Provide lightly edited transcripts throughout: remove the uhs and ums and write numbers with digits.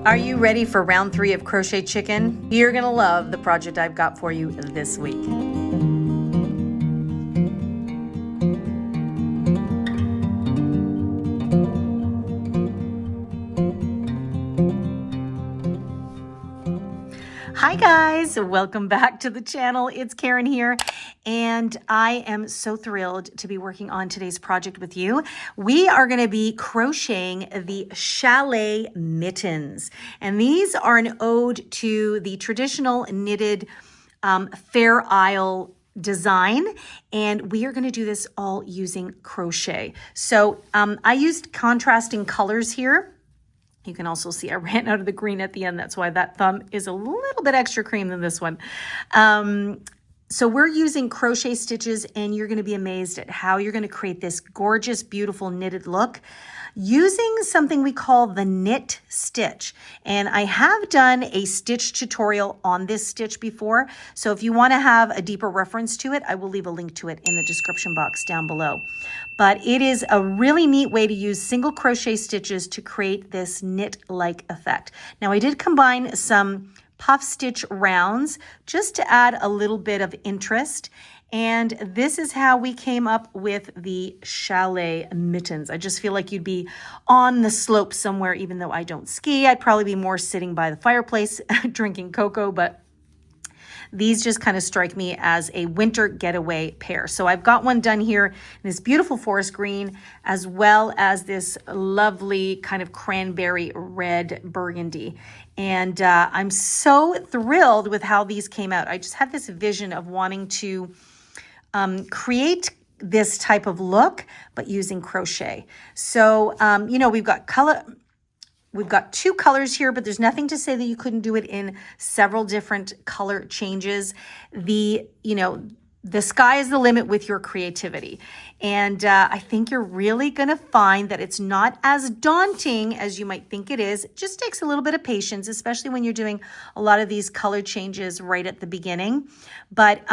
Are you ready for round 3 of Crochet Chicken? You're gonna love the project I've got for you this week. Hi guys, welcome back to the channel. It's Karen here, and I am so thrilled to be working on today's project with you. We are going to be crocheting the Chalet Mittens, and these are an ode to the traditional knitted Fair Isle design, and we are going to do this all using crochet. So I used contrasting colors here. You can also see I ran out of the green at the end. That's why that thumb is a little bit extra cream than this one. So we're using crochet stitches, and you're going to be amazed at how you're going to create this gorgeous, beautiful knitted look using something we call the knit stitch. And I have done a stitch tutorial on this stitch before. So if you want to have a deeper reference to it, I will leave a link to it in the description box down below. But it is a really neat way to use single crochet stitches to create this knit-like effect. Now I did combine some puff stitch rounds just to add a little bit of interest. And this is how we came up with the Chalet Mittens. I just feel like you'd be on the slope somewhere, even though I don't ski. I'd probably be more sitting by the fireplace drinking cocoa, but these just kind of strike me as a winter getaway pair. So I've got one done here in this beautiful forest green, as well as this lovely kind of cranberry red burgundy. And I'm so thrilled with how these came out. I just had this vision of wanting to create this type of look, but using crochet. So, we've got 2 colors here, but there's nothing to say that you couldn't do it in several different color changes. The sky is the limit with your creativity. And I think you're really going to find that it's not as daunting as you might think it is. It just takes a little bit of patience, especially when you're doing a lot of these color changes right at the beginning. But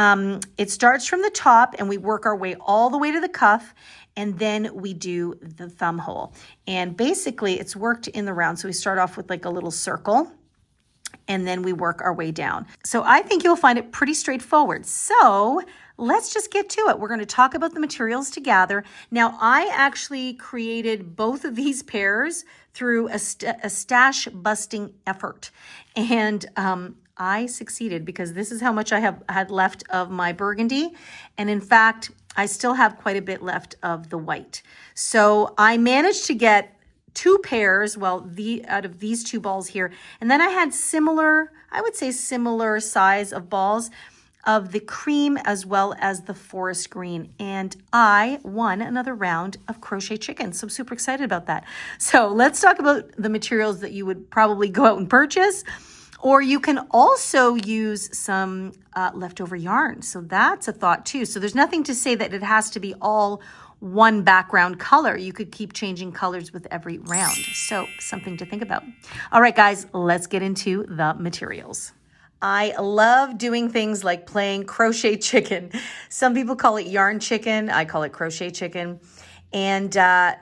it starts from the top, and we work our way all the way to the cuff, and then we do the thumb hole. And basically, it's worked in the round. So we start off with like a little circle, and then we work our way down. So I think you'll find it pretty straightforward. So let's just get to it. We're going to talk about the materials together. Now, I actually created both of these pairs through a stash busting effort. And I succeeded because this is how much I had left of my burgundy. And in fact, I still have quite a bit left of the white. So I managed to get 2 pairs, out of these 2 balls here. And then I had similar size of balls of the cream as well as the forest green. And I won another round of Crochet Chicken. So I'm super excited about that. So let's talk about the materials that you would probably go out and purchase. Or you can also use some leftover yarn. So that's a thought too. So there's nothing to say that it has to be all one background color. You could keep changing colors with every round. So something to think about. All right, guys, let's get into the materials. I love doing things like playing Crochet Chicken. Some people call it yarn chicken. I call it crochet chicken. And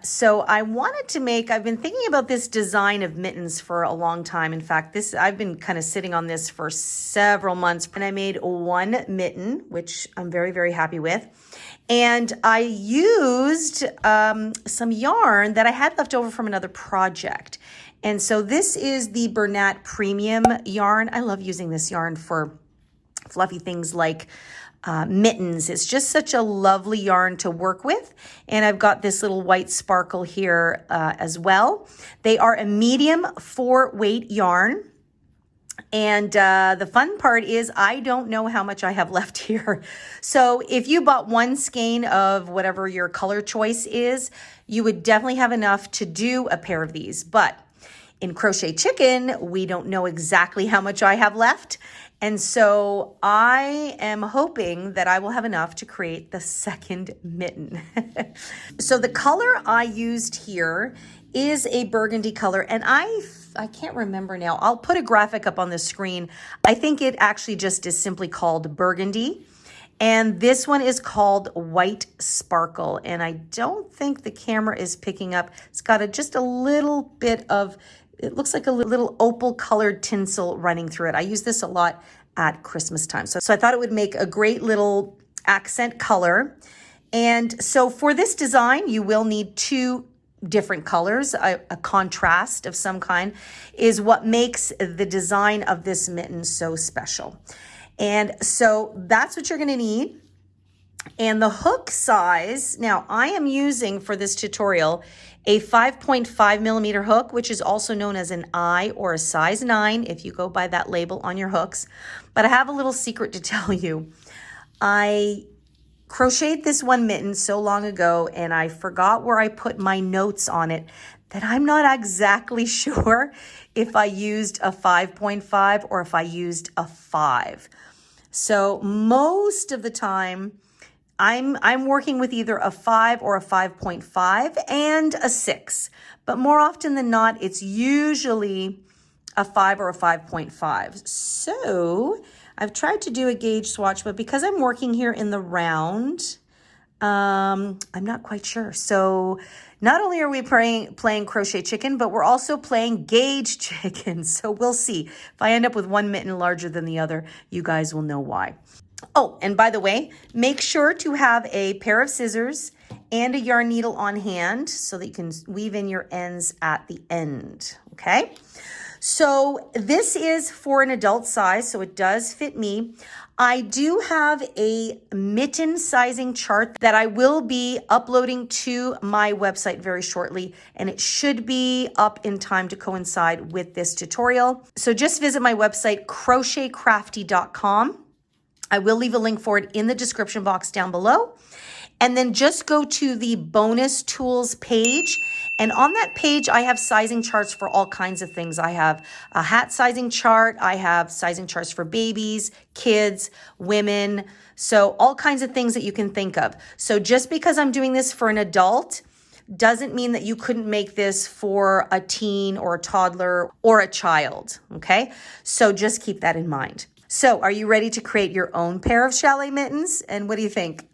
so I've been thinking about this design of mittens for a long time. In fact, I've been kind of sitting on this for several months, and I made 1 mitten, which I'm very, very happy with. And I used some yarn that I had left over from another project. And so this is the Bernat Premium yarn. I love using this yarn for fluffy things like mittens. It's just such a lovely yarn to work with. And I've got this little white sparkle here as well. They are a medium 4-weight yarn. And the fun part is I don't know how much I have left here. So if you bought 1 skein of whatever your color choice is, you would definitely have enough to do a pair of these. But in Crochet Chicken, we don't know exactly how much I have left. And so I am hoping that I will have enough to create the second mitten. So the color I used here is a burgundy color, and I can't remember now. I'll put a graphic up on the screen. I think it actually just is simply called burgundy. And this one is called White Sparkle. And I don't think the camera is picking up. It's got just a little bit of it looks like a little opal colored tinsel running through it. I use this a lot at Christmas time. So I thought it would make a great little accent color. And so for this design, you will need two different colors. A contrast of some kind is what makes the design of this mitten so special. And so that's what you're going to need. And the hook size, now I am using for this tutorial a 5.5 millimeter hook, which is also known as an I or a size 9 if you go by that label on your hooks. But I have a little secret to tell you. I crocheted this one mitten so long ago and I forgot where I put my notes on it that I'm not exactly sure if I used a 5.5 or if I used a 5. So most of the time, I'm working with either a 5 or a 5.5 and a 6. But more often than not, it's usually a 5 or a 5.5. So I've tried to do a gauge swatch, but because I'm working here in the round, I'm not quite sure. So not only are we playing crochet chicken, but we're also playing gauge chicken. So we'll see. If I end up with one mitten larger than the other, you guys will know why. Oh, and by the way, make sure to have a pair of scissors and a yarn needle on hand so that you can weave in your ends at the end, okay? So this is for an adult size, so it does fit me. I do have a mitten sizing chart that I will be uploading to my website very shortly, and it should be up in time to coincide with this tutorial. So just visit my website, crochetcrafty.com. I will leave a link for it in the description box down below. And then just go to the bonus tools page. And on that page, I have sizing charts for all kinds of things. I have a hat sizing chart. I have sizing charts for babies, kids, women. So all kinds of things that you can think of. So just because I'm doing this for an adult doesn't mean that you couldn't make this for a teen or a toddler or a child, okay? So just keep that in mind. So are you ready to create your own pair of chalet mittens? And what do you think?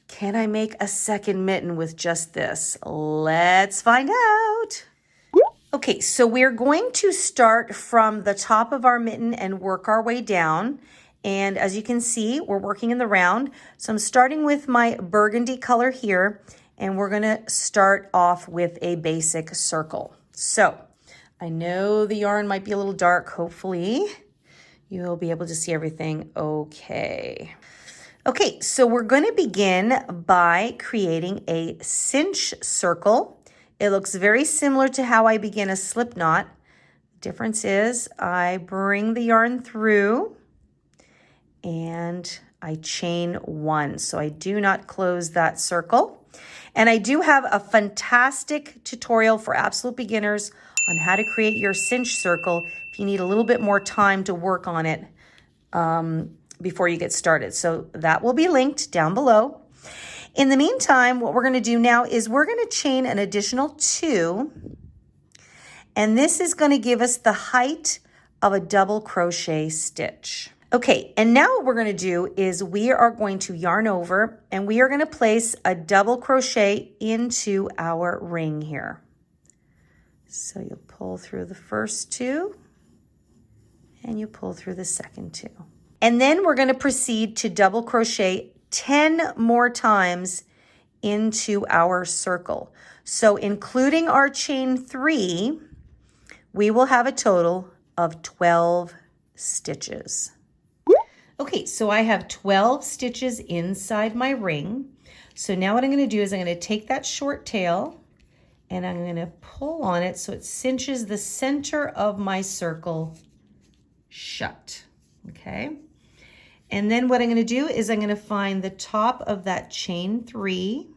Can I make a second mitten with just this? Let's find out. Okay, so we're going to start from the top of our mitten and work our way down. And as you can see, we're working in the round. So I'm starting with my burgundy color here, and we're gonna start off with a basic circle. So I know the yarn might be a little dark, hopefully. You'll be able to see everything okay. Okay, so we're going to begin by creating a cinch circle. It looks very similar to how I begin a slip knot. Difference is I bring the yarn through and I chain one. So I do not close that circle. And I do have a fantastic tutorial for absolute beginners on how to create your cinch circle if you need a little bit more time to work on it before you get started. So that will be linked down below. In the meantime, what we're going to do now is we're going to chain an additional 2. And this is going to give us the height of a double crochet stitch. Okay, and now what we're going to do is we are going to yarn over and we are going to place a double crochet into our ring here. So you'll pull through the first 2 and you pull through the second 2. And then we're going to proceed to double crochet 10 more times into our circle. So including our chain 3, we will have a total of 12 stitches. Okay, so I have 12 stitches inside my ring. So now what I'm going to do is I'm going to take that short tail and I'm going to pull on it so it cinches the center of my circle shut, okay? And then what I'm going to do is I'm going to find the top of that chain 3,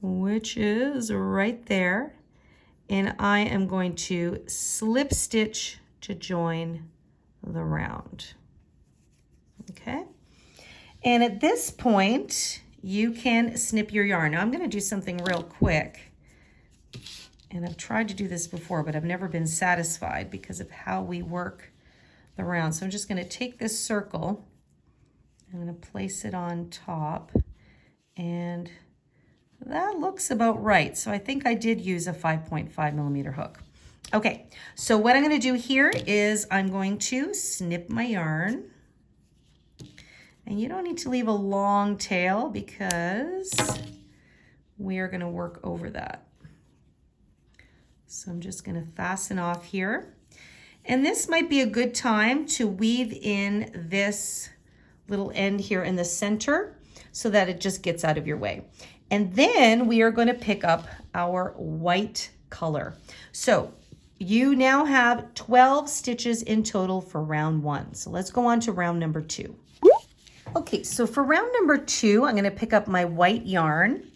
which is right there, and I am going to slip stitch to join the round, okay? And at this point, you can snip your yarn. Now I'm going to do something real quick. And I've tried to do this before, but I've never been satisfied because of how we work the round. So I'm just going to take this circle. I'm going to place it on top. And That looks about right. So I think I did use a 5.5 millimeter hook. Okay, so what I'm going to do here is I'm going to snip my yarn. And you don't need to leave a long tail because we are going to work over that. So I'm just going to fasten off here. And this might be a good time to weave in this little end here in the center so that it just gets out of your way. And then we are going to pick up our white color. So you now have 12 stitches in total for round 1. So let's go on to round number 2. Okay, so for round number 2, I'm going to pick up my white yarn.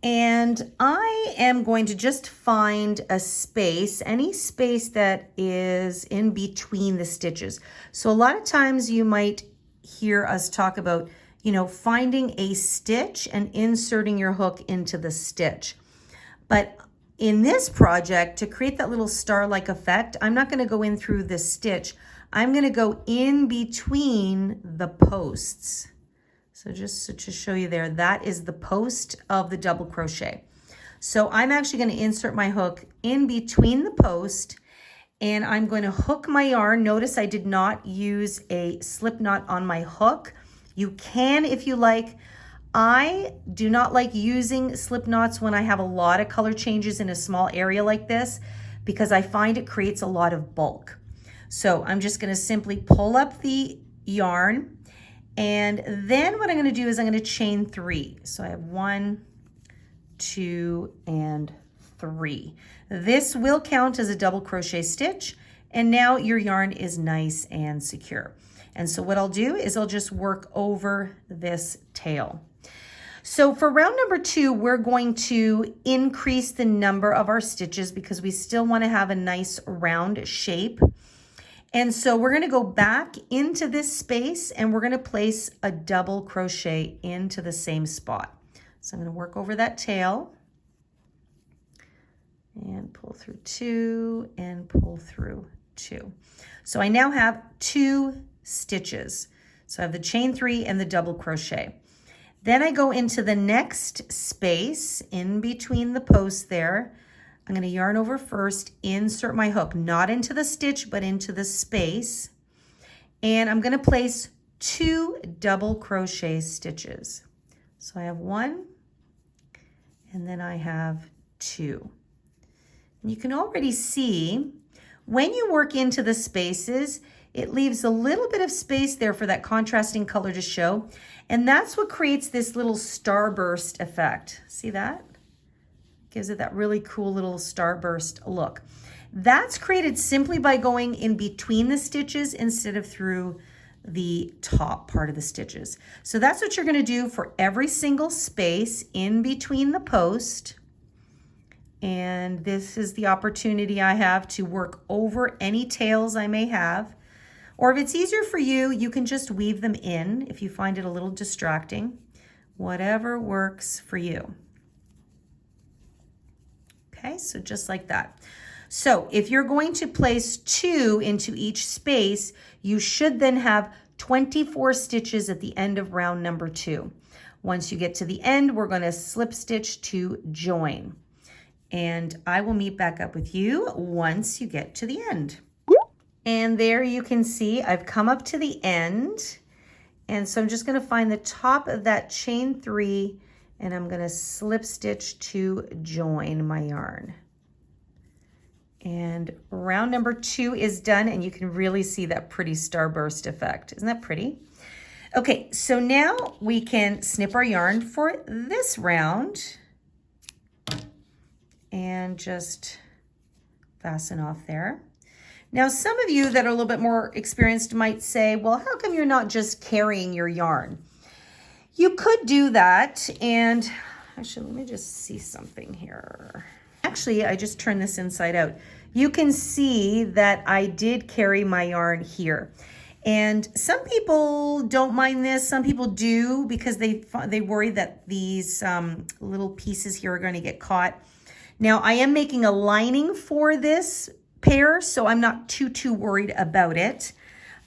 And I am going to just find a space, any space that is in between the stitches. So a lot of times you might hear us talk about, you know, finding a stitch and inserting your hook into the stitch. But in this project, to create that little star-like effect, I'm not going to go in through the stitch. I'm going to go in between the posts. So just to show you there, that is the post of the double crochet. So I'm actually going to insert my hook in between the post, and I'm going to hook my yarn. Notice I did not use a slip knot on my hook. You can if you like. I do not like using slip knots when I have a lot of color changes in a small area like this because I find it creates a lot of bulk. So I'm just going to simply pull up the yarn. And then what I'm going to do is I'm going to chain 3. So I have 1, 2, and 3. This will count as a double crochet stitch. And now your yarn is nice and secure. And so what I'll do is I'll just work over this tail. So for round number 2, we're going to increase the number of our stitches because we still want to have a nice round shape. And so we're going to go back into this space and we're going to place a double crochet into the same spot. So I'm going to work over that tail and pull through 2 and pull through 2. So I now have 2 stitches. So I have the chain 3 and the double crochet. Then I go into the next space in between the posts there. I'm going to yarn over first, insert my hook, not into the stitch, but into the space. And I'm going to place 2 double crochet stitches. So I have 1, and then I have 2. And you can already see when you work into the spaces, it leaves a little bit of space there for that contrasting color to show. And that's what creates this little starburst effect. See that? Gives it that really cool little starburst look. That's created simply by going in between the stitches instead of through the top part of the stitches. So that's what you're going to do for every single space in between the post. And this is the opportunity I have to work over any tails I may have. Or if it's easier for you, you can just weave them in if you find it a little distracting. Whatever works for you. Okay, so just like that. So if you're going to place 2 into each space, you should then have 24 stitches at the end of round number 2. Once you get to the end, we're going to slip stitch to join. And I will meet back up with you once you get to the end. And there you can see I've come up to the end. And so I'm just going to find the top of that chain 3 and I'm going to slip stitch to join my yarn. And round number 2 is done, and you can really see that pretty starburst effect. Isn't that pretty? Okay, so now we can snip our yarn for this round and just fasten off there. Now, some of you that are a little bit more experienced might say, well, how come you're not just carrying your yarn? You could do that, and actually, let me just see something here. Actually, I just turned this inside out. You can see that I did carry my yarn here. And some people don't mind this. Some people do because they worry that these little pieces here are going to get caught. Now, I am making a lining for this pair, so I'm not too worried about it.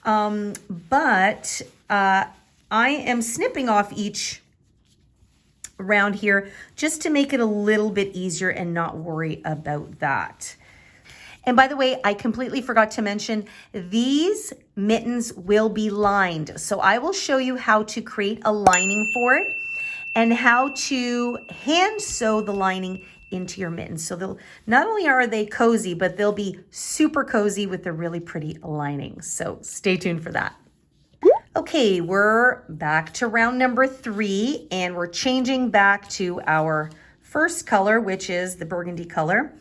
But I am snipping off each around here just to make it a little bit easier and not worry about that. And by the way, I completely forgot to mention, these mittens will be lined. So I will show you how to create a lining for it and how to hand sew the lining into your mittens. So they'll, not only are they cozy, but they'll be super cozy with the really pretty linings. So stay tuned for that. Okay, we're back to round number 3, and we're changing back to our first color, which is the burgundy color.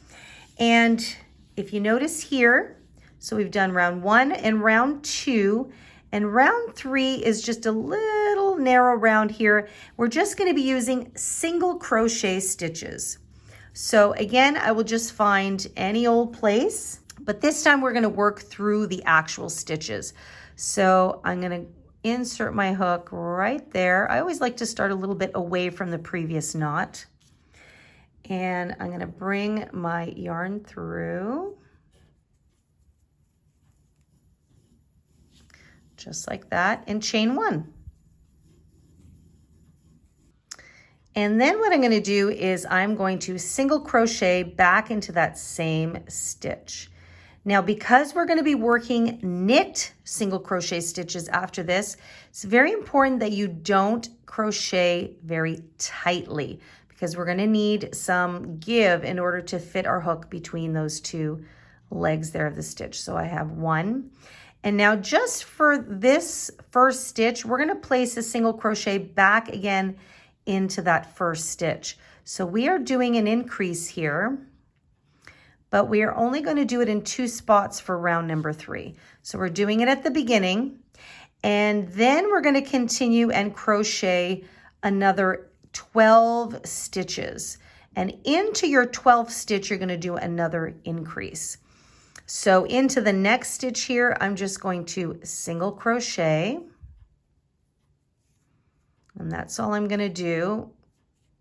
And if you notice here, so we've done round 1 and round 2, and round 3 is just a little narrow round here. We're just going to be using single crochet stitches. So again, I will just find any old place, but this time we're going to work through the actual stitches. So I'm going to insert my hook right there. I always like to start a little bit away from the previous knot. And I'm going to bring my yarn through. Just like that, and chain 1. And then what I'm going to do is I'm going to single crochet back into that same stitch. Now, because we're going to be working knit single crochet stitches after this, it's very important that you don't crochet very tightly because we're going to need some give in order to fit our hook between those 2 legs there of the stitch. So I have 1. And now just for this first stitch, we're going to place a single crochet back again into that first stitch. So we are doing an increase here, but we are only going to do it in 2 spots for round number 3. So we're doing it at the beginning, and then we're going to continue and crochet another 12 stitches. And into your 12th stitch, you're going to do another increase. So into the next stitch here, I'm just going to single crochet. And that's all I'm going to do.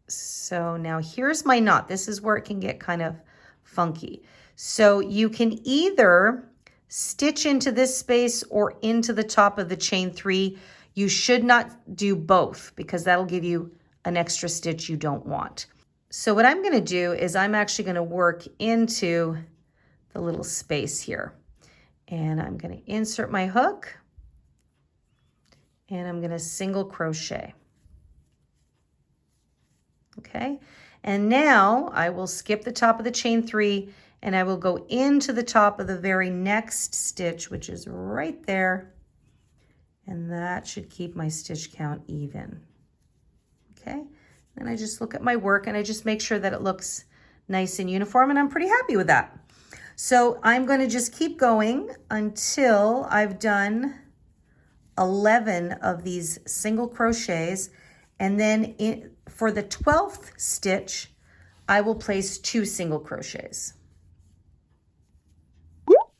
So now here's my knot. This is where it can get kind of funky. So you can either stitch into this space or into the top of the chain 3. You should not do both because that'll give you an extra stitch you don't want. So what I'm going to do is I'm actually going to work into the little space here. And I'm going to insert my hook and I'm going to single crochet. Okay, and now I will skip the top of the chain 3 and I will go into the top of the very next stitch, which is right there. And that should keep my stitch count even. Okay, then I just look at my work and I just make sure that it looks nice and uniform, and I'm pretty happy with that. So I'm going to just keep going until I've done 11 of these single crochets, and then for the 12th stitch, I will place 2 single crochets.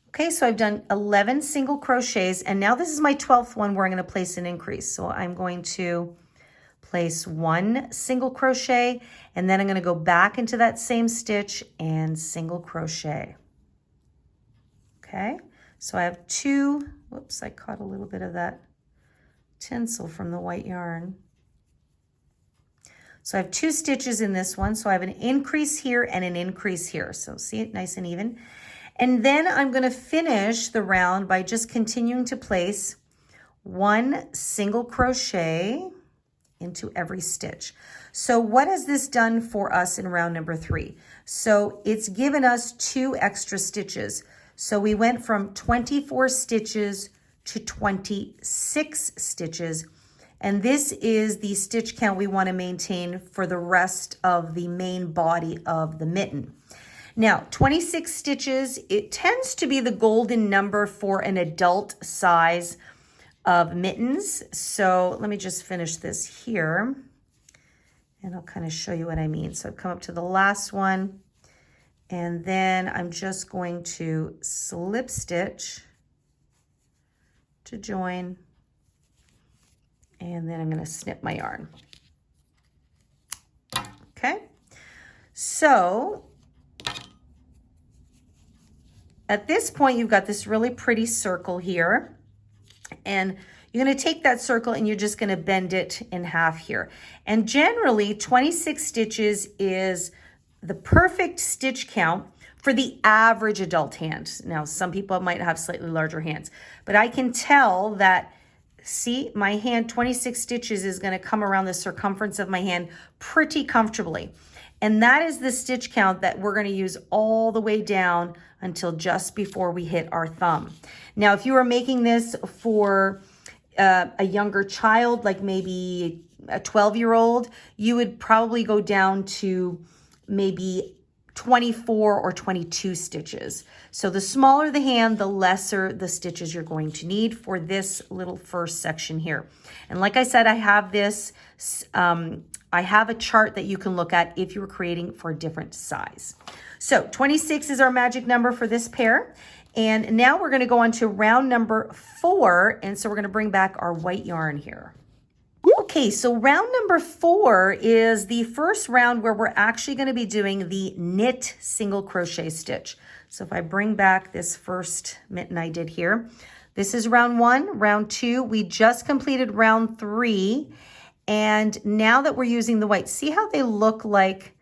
Okay, so I've done 11 single crochets, and now this is my 12th one where I'm going to place an increase. So I'm going to place 1 single crochet, and then I'm going to go back into that same stitch and single crochet. Okay, so I have 2, whoops, I caught a little bit of that tinsel from the white yarn. So I have 2 stitches in this one. So I have an increase here and an increase here. So see it nice and even. And then I'm going to finish the round by just continuing to place 1 single crochet into every stitch. So what has this done for us in round number 3? So it's given us 2 extra stitches. So we went from 24 stitches to 26 stitches. And this is the stitch count we want to maintain for the rest of the main body of the mitten. Now, 26 stitches, it tends to be the golden number for an adult size of mittens. So let me just finish this here and I'll kind of show you what I mean. So I've come up to the last one, and then I'm just going to slip stitch to join, and then I'm going to snip my yarn. Okay, so at this point you've got this really pretty circle here, and You're going to take that circle and you're just going to bend it in half here. And generally 26 stitches is the perfect stitch count for the average adult hand. Now, some people might have slightly larger hands, but I can tell that, see, my hand, 26 stitches is going to come around the circumference of my hand pretty comfortably. And that is the stitch count that we're going to use all the way down until just before we hit our thumb. Now, if you are making this for a younger child, like maybe a 12-year-old, you would probably go down to maybe 24 or 22 stitches. So the smaller the hand, the lesser the stitches you're going to need for this little first section here. And like I said, I have this, I have a chart that you can look at if you were creating for a different size. So 26 is our magic number for this pair. And now we're going to go on to round number 4. And so we're going to bring back our white yarn here. Okay, so round number 4 is the first round where we're actually going to be doing the knit single crochet stitch. So if I bring back this first mitten I did here, this is round 1. Round 2, we just completed round 3. And now that we're using the white, see how they look like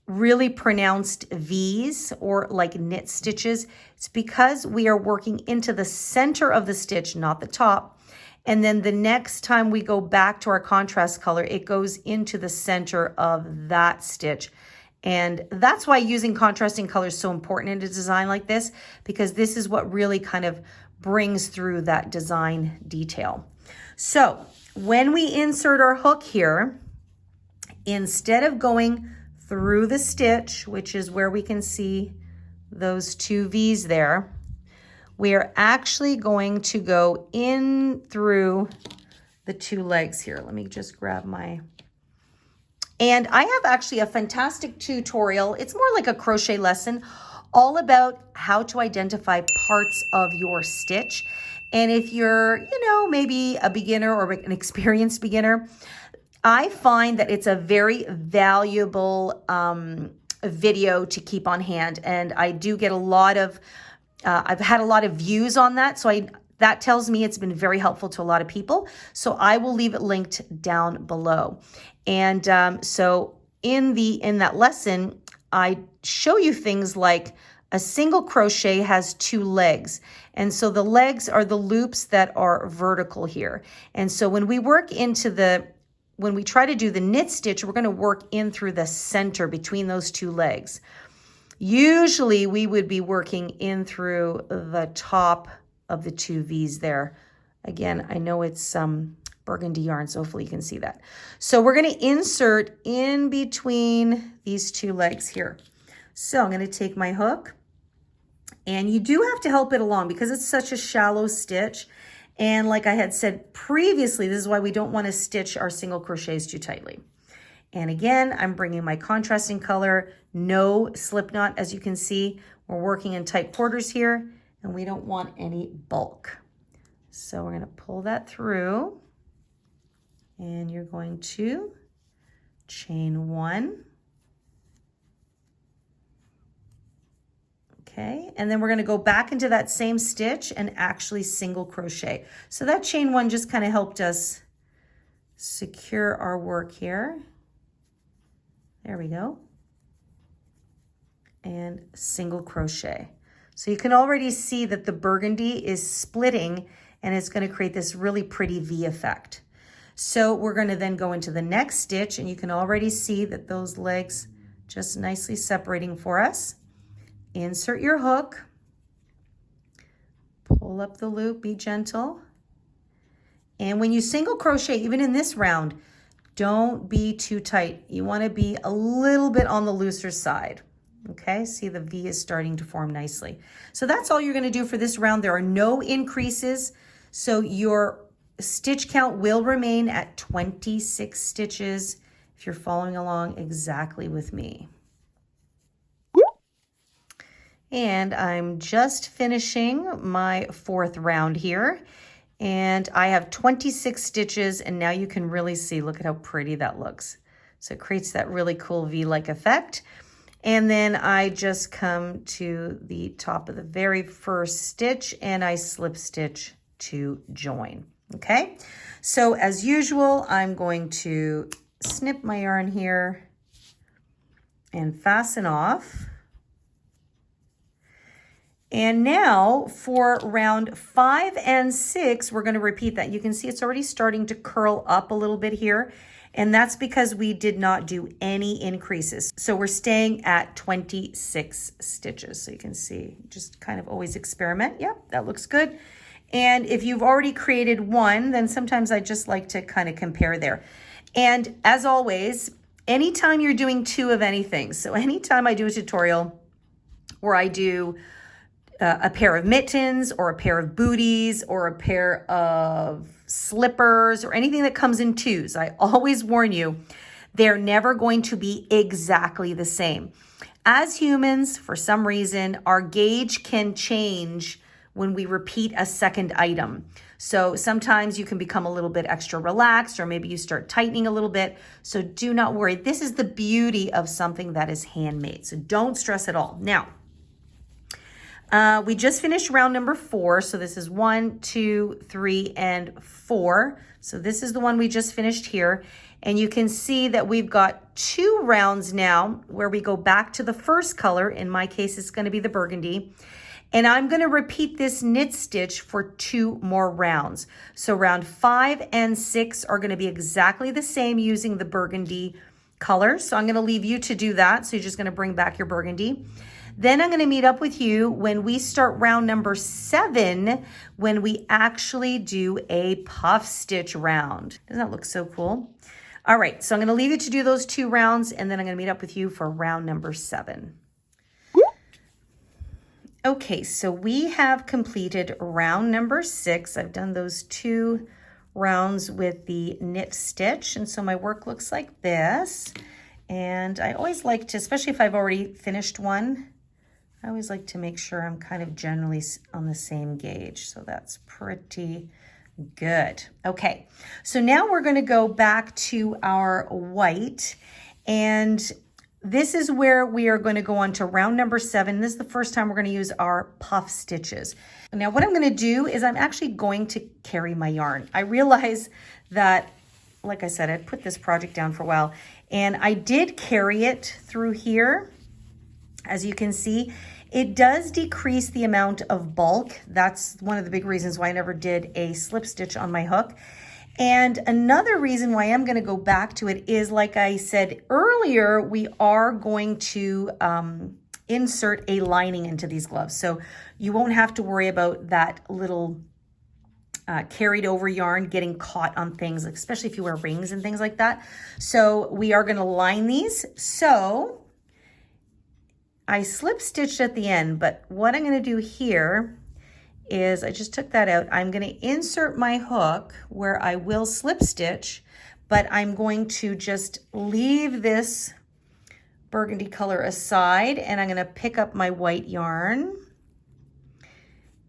really pronounced V's or like knit stitches? It's because we are working into the center of the stitch, not the top. And then the next time we go back to our contrast color, it goes into the center of that stitch. And that's why using contrasting colors is so important in a design like this, because this is what really kind of brings through that design detail. So when we insert our hook here, instead of going through the stitch, which is where we can see those 2 V's there, we are actually going to go in through the 2 legs here. Let me just grab my... And I have actually a fantastic tutorial. It's more like a crochet lesson all about how to identify parts of your stitch. And if you're, you know, maybe a beginner or an experienced beginner, I find that it's a very valuable video to keep on hand. And I do get a lot of, I've had a lot of views on that. So that tells me it's been very helpful to a lot of people. So I will leave it linked down below. And so in that lesson, I show you things like a single crochet has 2 legs. And so the legs are the loops that are vertical here. And so when we work into when we try to do the knit stitch, we're going to work in through the center between those 2 legs. Usually we would be working in through the top of the 2 V's there. Again, I know it's burgundy yarn, so hopefully you can see that. So we're going to insert in between these 2 legs here. So I'm going to take my hook, and you do have to help it along because it's such a shallow stitch. And like I had said previously, this is why we don't want to stitch our single crochets too tightly. And again, I'm bringing my contrasting color, no slip knot. As you can see, we're working in tight quarters here and we don't want any bulk. So we're going to pull that through and you're going to chain 1. Okay, and then we're going to go back into that same stitch and actually single crochet. So that chain 1 just kind of helped us secure our work here. There we go. And single crochet. So you can already see that the burgundy is splitting and it's going to create this really pretty V effect. So we're going to then go into the next stitch and you can already see that those legs just nicely separating for us. Insert your hook, pull up the loop, be gentle. And when you single crochet, even in this round, don't be too tight. You want to be a little bit on the looser side. Okay, see the V is starting to form nicely. So that's all you're going to do for this round. There are no increases. So your stitch count will remain at 26 stitches if you're following along exactly with me. And I'm just finishing my 4th round here. And I have 26 stitches and now you can really see, look at how pretty that looks. So it creates that really cool V-like effect. And then I just come to the top of the very first stitch and I slip stitch to join. Okay, so as usual, I'm going to snip my yarn here and fasten off. And now for round 5 and 6, we're going to repeat that. You can see it's already starting to curl up a little bit here. And that's because we did not do any increases. So we're staying at 26 stitches. So you can see, just kind of always experiment. Yep, that looks good. And if you've already created one, then sometimes I just like to kind of compare there. And as always, anytime you're doing 2 of anything, so anytime I do a tutorial where I do a pair of mittens or a pair of booties or a pair of slippers or anything that comes in 2s, I always warn you, they're never going to be exactly the same. As humans, for some reason, our gauge can change when we repeat a second item. So sometimes you can become a little bit extra relaxed, or maybe you start tightening a little bit. So do not worry. This is the beauty of something that is handmade. So don't stress at all. Now, we just finished round number 4. So this is 1, 2, 3, and 4. So this is the one we just finished here. And you can see that we've got 2 rounds now where we go back to the first color. In my case, it's going to be the burgundy. And I'm going to repeat this knit stitch for 2 more rounds. So round 5 and 6 are going to be exactly the same using the burgundy color. So I'm going to leave you to do that. So you're just going to bring back your burgundy. Then I'm going to meet up with you when we start round number 7, when we actually do a puff stitch round. Doesn't that look so cool? All right, so I'm going to leave you to do those 2 rounds, and then I'm going to meet up with you for round number 7. Okay, so we have completed round number 6. I've done those 2 rounds with the knit stitch, and so my work looks like this. And I always like to, especially if I've already finished one, I always like to make sure I'm kind of generally on the same gauge. So that's pretty good. Okay, so now we're going to go back to our white, and this is where we are going to go on to round number 7. This is the first time we're going to use our puff stitches. Now what I'm going to do is I'm actually going to carry my yarn. I realize that, like I said, I'd put this project down for a while, and I did carry it through here. As you can see, it does decrease the amount of bulk. That's one of the big reasons why I never did a slip stitch on my hook. And another reason why I'm going to go back to it is, like I said earlier, we are going to insert a lining into these gloves. So you won't have to worry about that little carried over yarn getting caught on things, especially if you wear rings and things like that. So we are going to line these. So I slip stitched at the end, but what I'm going to do here is I just took that out. I'm going to insert my hook where I will slip stitch, but I'm going to just leave this burgundy color aside, and I'm going to pick up my white yarn.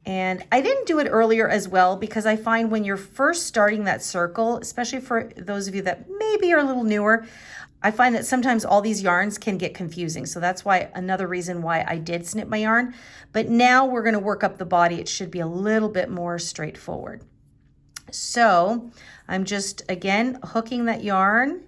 And I didn't do it earlier as well because I find when you're first starting that circle, especially for those of you that maybe are a little newer, I find that sometimes all these yarns can get confusing. So that's why another reason why I did snip my yarn. But now we're going to work up the body. It should be a little bit more straightforward. So I'm just, again, hooking that yarn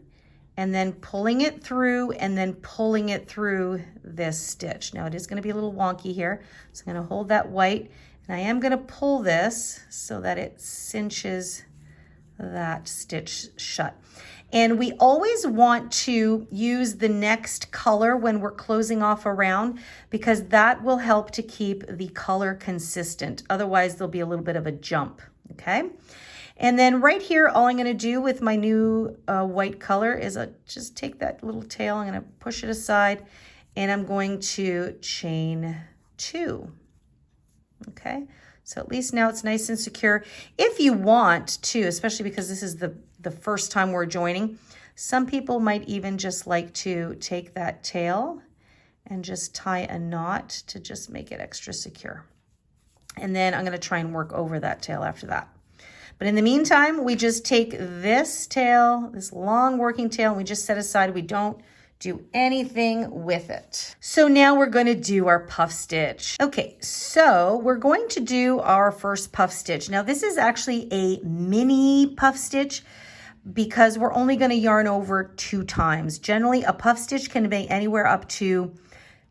and then pulling it through and then pulling it through this stitch. Now it is going to be a little wonky here. So I'm going to hold that white and I am going to pull this so that it cinches that stitch shut. And we always want to use the next color when we're closing off a round because that will help to keep the color consistent. Otherwise, there'll be a little bit of a jump, okay? And then right here, all I'm going to do with my new white color is just take that little tail, I'm going to push it aside, and I'm going to chain 2, okay? So at least now it's nice and secure. If you want to, especially because this is the first time we're joining, some people might even just like to take that tail and just tie a knot to just make it extra secure. And then I'm going to try and work over that tail after that. But in the meantime, we just take this tail, this long working tail, and we just set aside. We don't do anything with it. So now we're going to do our puff stitch. Okay, so we're going to do our first puff stitch. Now this is actually a mini puff stitch because we're only going to yarn over 2 times. Generally, a puff stitch can be anywhere up to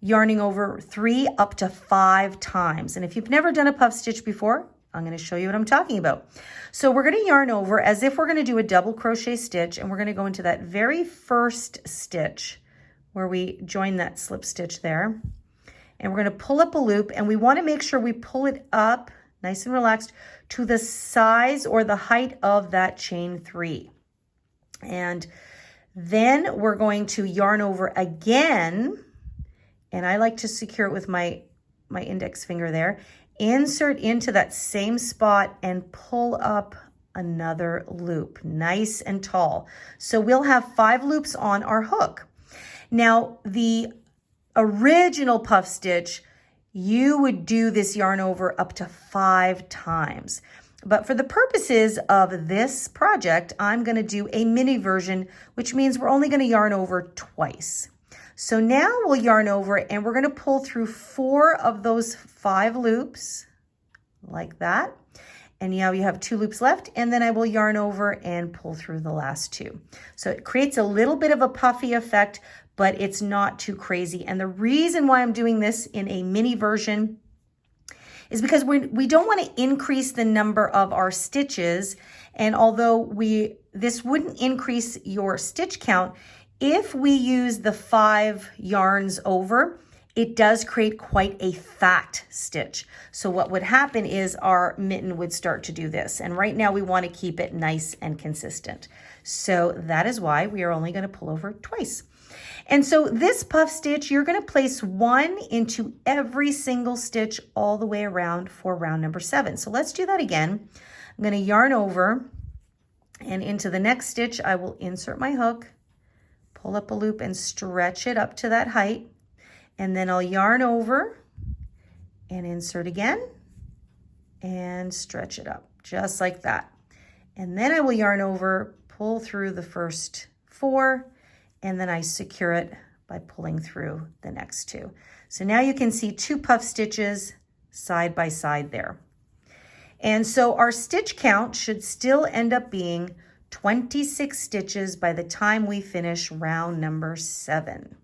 yarning over 3 up to 5 times. And if you've never done a puff stitch before, I'm going to show you what I'm talking about. So we're going to yarn over as if we're going to do a double crochet stitch, and we're going to go into that very first stitch where we join that slip stitch there. And we're going to pull up a loop, and we want to make sure we pull it up nice and relaxed to the size or the height of that chain 3. And then we're going to yarn over again, and I like to secure it with my index finger there. Insert into that same spot and pull up another loop, nice and tall. So we'll have 5 loops on our hook. Now, the original puff stitch, you would do this yarn over up to 5 times. But for the purposes of this project, I'm going to do a mini version, which means we're only going to yarn over twice. So now we'll yarn over and we're going to pull through 4 of those 5 loops like that. And now you have 2 loops left, and then I will yarn over and pull through the last 2. So it creates a little bit of a puffy effect, but it's not too crazy. And the reason why I'm doing this in a mini version is because we don't want to increase the number of our stitches. And although this wouldn't increase your stitch count, if we use the 5 yarns over, it does create quite a fat stitch. So what would happen is our mitten would start to do this. And right now we want to keep it nice and consistent. So that is why we are only going to pull over twice. And so this puff stitch, you're going to place 1 into every single stitch all the way around for round number 7. So let's do that again. I'm going to yarn over, and into the next stitch, I will insert my hook, pull up a loop and stretch it up to that height. And then I'll yarn over and insert again and stretch it up just like that. And then I will yarn over, pull through the first 4, and then I secure it by pulling through the next 2. So now you can see 2 puff stitches side by side there. And so our stitch count should still end up being 26 stitches by the time we finish round number 7.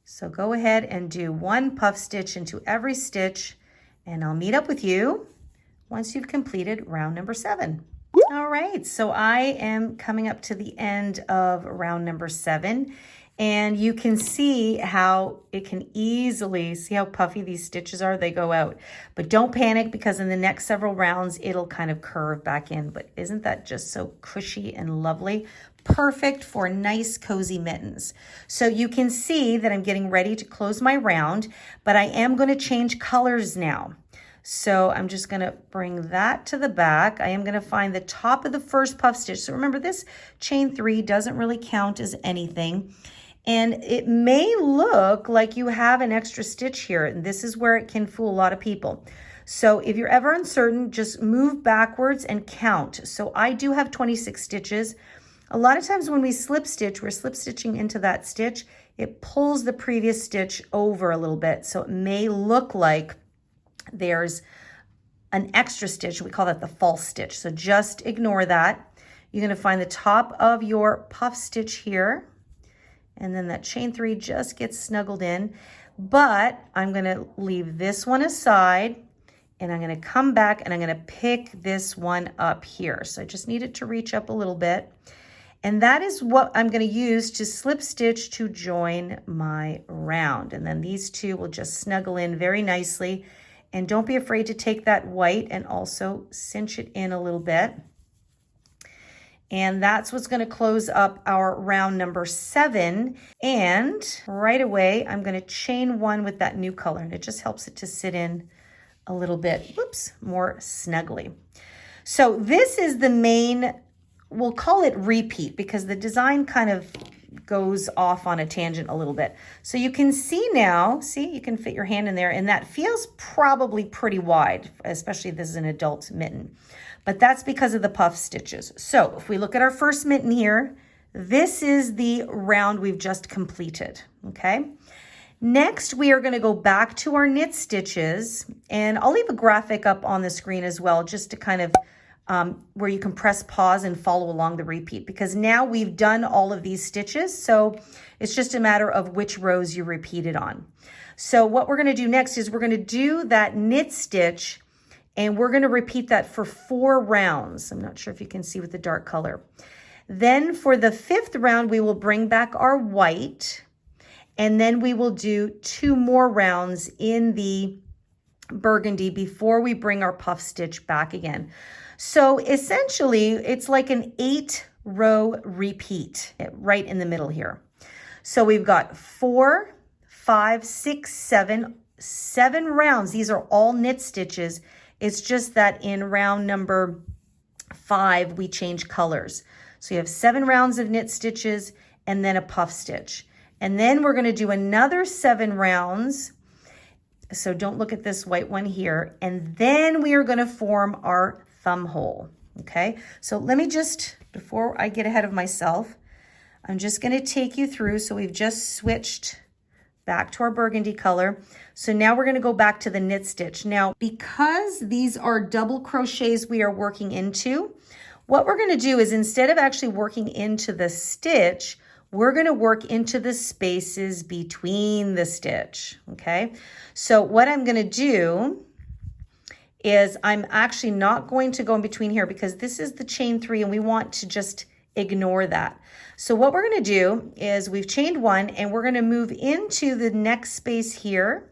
So go ahead and do 1 puff stitch into every stitch, and I'll meet up with you once you've completed round number 7. All right, so I am coming up to the end of round number 7, and you can see how it can easily, see how puffy these stitches are, they go out. But don't panic, because in the next several rounds, it'll kind of curve back in. But isn't that just so cushy and lovely? Perfect for nice, cozy mittens. So you can see that I'm getting ready to close my round, but I am going to change colors now. So I'm just going to bring that to the back. I am going to find the top of the first puff stitch. So remember, this chain 3 doesn't really count as anything. And it may look like you have an extra stitch here, and this is where it can fool a lot of people. So if you're ever uncertain, just move backwards and count. So I do have 26 stitches. A lot of times when we slip stitch, we're slip stitching into that stitch, it pulls the previous stitch over a little bit. So it may look like there's an extra stitch. We call that the false stitch. So just ignore that. You're going to find the top of your puff stitch here. And then that chain 3 just gets snuggled in. But I'm going to leave this one aside, and I'm going to come back and I'm going to pick this one up here. So I just need it to reach up a little bit. And that is what I'm going to use to slip stitch to join my round. And then these 2 will just snuggle in very nicely. And don't be afraid to take that white and also cinch it in a little bit. And that's what's going to close up our round number 7. And right away, I'm going to chain 1 with that new color. And it just helps it to sit in a little bit, whoops, more snugly. So this is the main, we'll call it repeat, because the design kind of goes off on a tangent a little bit. So you can see now, see, you can fit your hand in there, and that feels probably pretty wide, especially if this is an adult mitten. But that's because of the puff stitches. So if we look at our first mitten here, This is the round we've just completed, okay? Next, we are going to go back to our knit stitches, and I'll leave a graphic up on the screen as well, just to kind of where you can press pause and follow along the repeat, because now we've done all of these stitches. So it's just a matter of which rows you repeated on. So what we're going to do next is we're going to do that knit stitch, and we're going to repeat that for 4 rounds. I'm not sure if you can see with the dark color. Then for the 5th round, we will bring back our white, and then we will do 2 more rounds in the burgundy before we bring our puff stitch back again. So essentially, it's like an 8-row repeat right in the middle here. So we've got 4, 5, 6, 7 rounds. These are all knit stitches. It's just that in round number 5, we change colors. So you have 7 rounds of knit stitches and then a puff stitch. And then we're going to do another 7 rounds. So don't look at this white one here. And then we are going to form our thumb hole. Okay, so let me just, before I get ahead of myself, I'm just going to take you through. So we've just switched back to our burgundy color. So now we're going to go back to the knit stitch. Now, because these are double crochets we are working into, what we're going to do is, instead of actually working into the stitch, we're going to work into the spaces between the stitch. Okay, so what I'm going to do is I'm actually not going to go in between here, because this is the chain 3 and we want to just ignore that. So what we're going to do is, we've chained 1 and we're going to move into the next space here,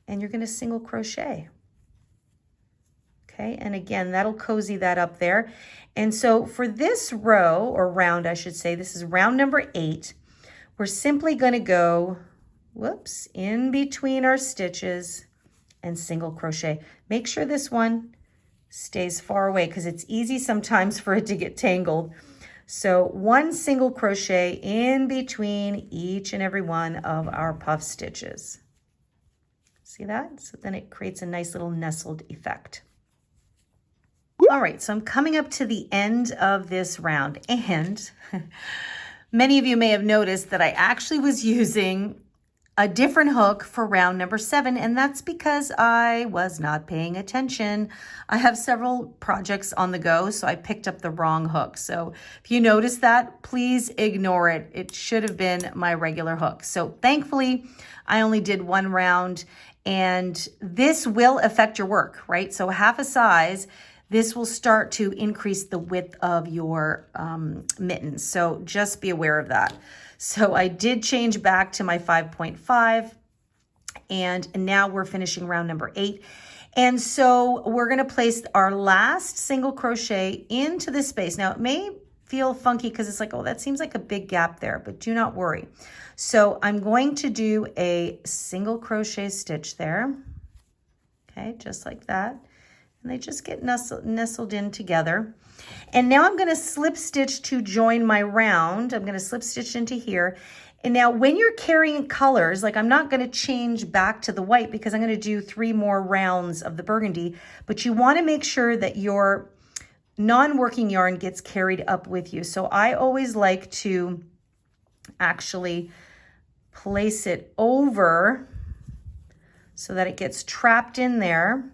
and you're going to single crochet. Okay, and again, that'll cozy that up there. And so for this row, or round I should say, this is round number 8, we're simply going to go, whoops, in between our stitches and single crochet. Make sure this one stays far away, because it's easy sometimes for it to get tangled. So 1 single crochet in between each and every one of our puff stitches. See that? So then it creates a nice little nestled effect. All right, so I'm coming up to the end of this round, and many of you may have noticed that I actually was using a different hook for round number 7, and that's because I was not paying attention. I have several projects on the go, so I picked up the wrong hook. So if you notice that, please ignore it. It should have been my regular hook. So thankfully, I only did 1 round, and this will affect your work, right? So half a size, this will start to increase the width of your mittens. So just be aware of that. So I did change back to my 5.5, and now we're finishing round number 8. And so we're going to place our last single crochet into this space. Now it may feel funky because it's like, oh, that seems like a big gap there, but do not worry. So I'm going to do a single crochet stitch there. Okay, just like that. And they just get nestled in together. And now I'm going to slip stitch to join my round. I'm going to slip stitch into here. And now when you're carrying colors, like I'm not going to change back to the white because I'm going to do 3 more rounds of the burgundy, but you want to make sure that your non-working yarn gets carried up with you. So I always like to actually place it over so that it gets trapped in there.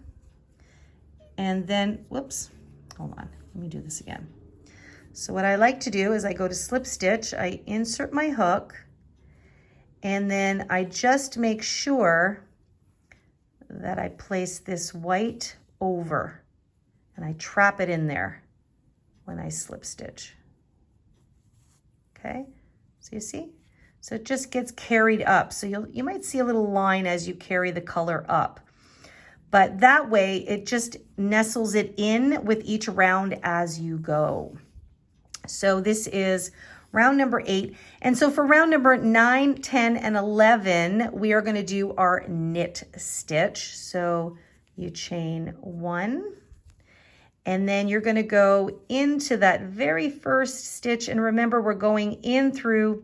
And then, whoops, hold on, let me do this again. So what I like to do is I go to slip stitch, I insert my hook, and then I just make sure that I place this white over and I trap it in there when I slip stitch. Okay, so you see? So it just gets carried up. So you might see a little line as you carry the color up. But that way, it just nestles it in with each round as you go. So this is round number 8. And so for round number 9, 10, and 11, we are going to do our knit stitch. So you chain 1, and then you're going to go into that very first stitch. And remember, we're going in through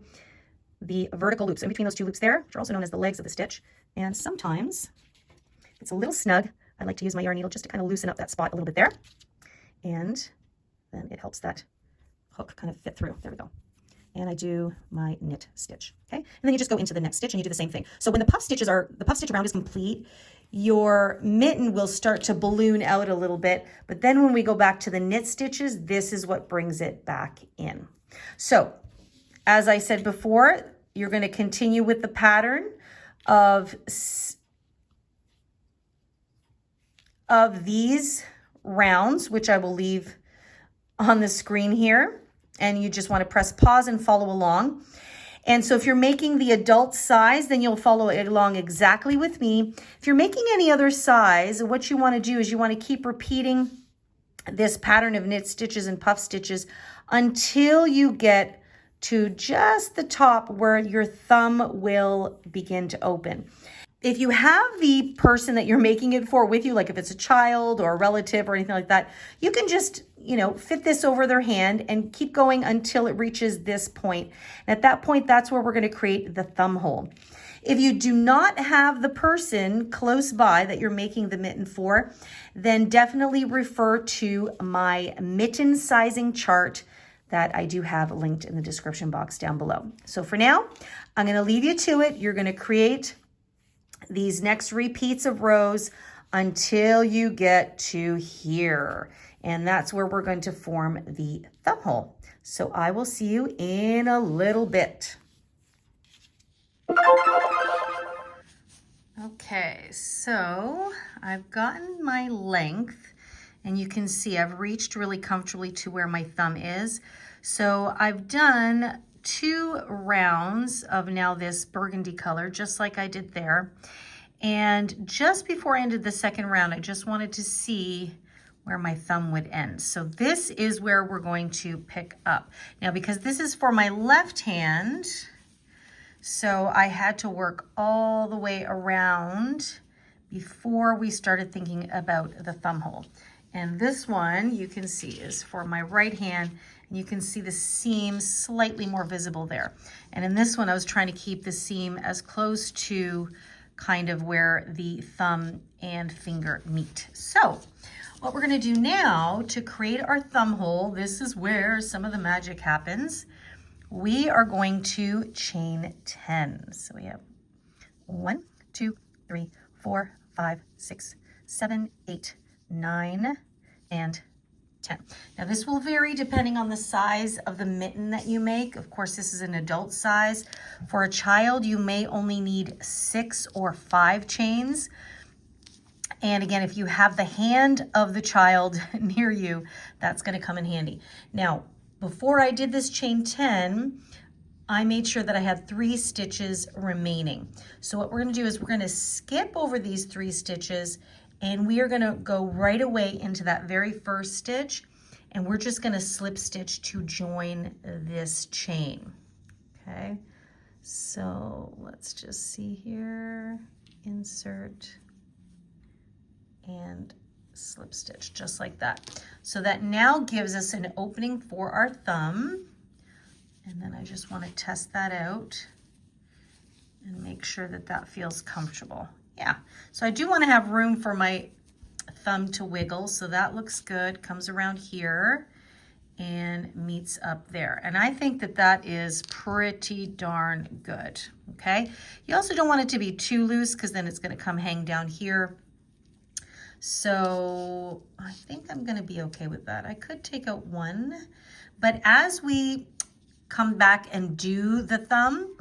the vertical loops, in between those 2 loops there, which are also known as the legs of the stitch. And sometimes it's a little snug. I like to use my yarn needle just to kind of loosen up that spot a little bit there. And then it helps that hook kind of fit through. There we go. and I do my knit stitch, okay? And then you just go into the next stitch and you do the same thing. So when the puff stitch round is complete, your mitten will start to balloon out a little bit, but then when we go back to the knit stitches, this is what brings it back in. So as I said before, you're going to continue with the pattern of these rounds, which I will leave on the screen here. And you just want to press pause and follow along. And so if you're making the adult size, then you'll follow it along exactly with me. If you're making any other size, what you want to do is you want to keep repeating this pattern of knit stitches and puff stitches until you get to just the top where your thumb will begin to open. If you have the person that you're making it for with you, like if it's a child or a relative or anything like that, you can just, fit this over their hand and keep going until it reaches this point. And at that point, that's where we're going to create the thumb hole. If you do not have the person close by that you're making the mitten for, then definitely refer to my mitten sizing chart that I do have linked in the description box down below. So for now, I'm going to leave you to it. You're going to create these next repeats of rows until you get to here. And that's where we're going to form the thumb hole. So I will see you in a little bit. Okay, so I've gotten my length and you can see I've reached really comfortably to where my thumb is. So I've done 2 rounds of now this burgundy color, just like I did there. And just before I ended the second round, I just wanted to see where my thumb would end. So this is where we're going to pick up. Now, because this is for my left hand, so I had to work all the way around before we started thinking about the thumb hole. And this one you can see is for my right hand, and you can see the seam slightly more visible there. And in this one, I was trying to keep the seam as close to kind of where the thumb and finger meet. So what we're going to do now to create our thumb hole, this is where some of the magic happens. We are going to chain 10. So we have 1, 2, 3, 4, 5, 6, 7, 8, 9, and 10. Now this will vary depending on the size of the mitten that you make. Of course, this is an adult size. For a child, you may only need 6 or 5 chains. And again, if you have the hand of the child near you, that's going to come in handy. Now, before I did this chain 10, I made sure that I had 3 stitches remaining. So what we're going to do is we're going to skip over these 3 stitches, and we are going to go right away into that very first stitch, and we're just going to slip stitch to join this chain. Okay, so let's just see here, insert and slip stitch just like that. So that now gives us an opening for our thumb. And then I just want to test that out and make sure that that feels comfortable. Yeah, so I do want to have room for my thumb to wiggle. So that looks good, comes around here and meets up there. And I think that that is pretty darn good, okay? You also don't want it to be too loose because then it's going to come hang down here. So I think I'm going to be okay with that. I could take out 1, but as we come back and do the thumb,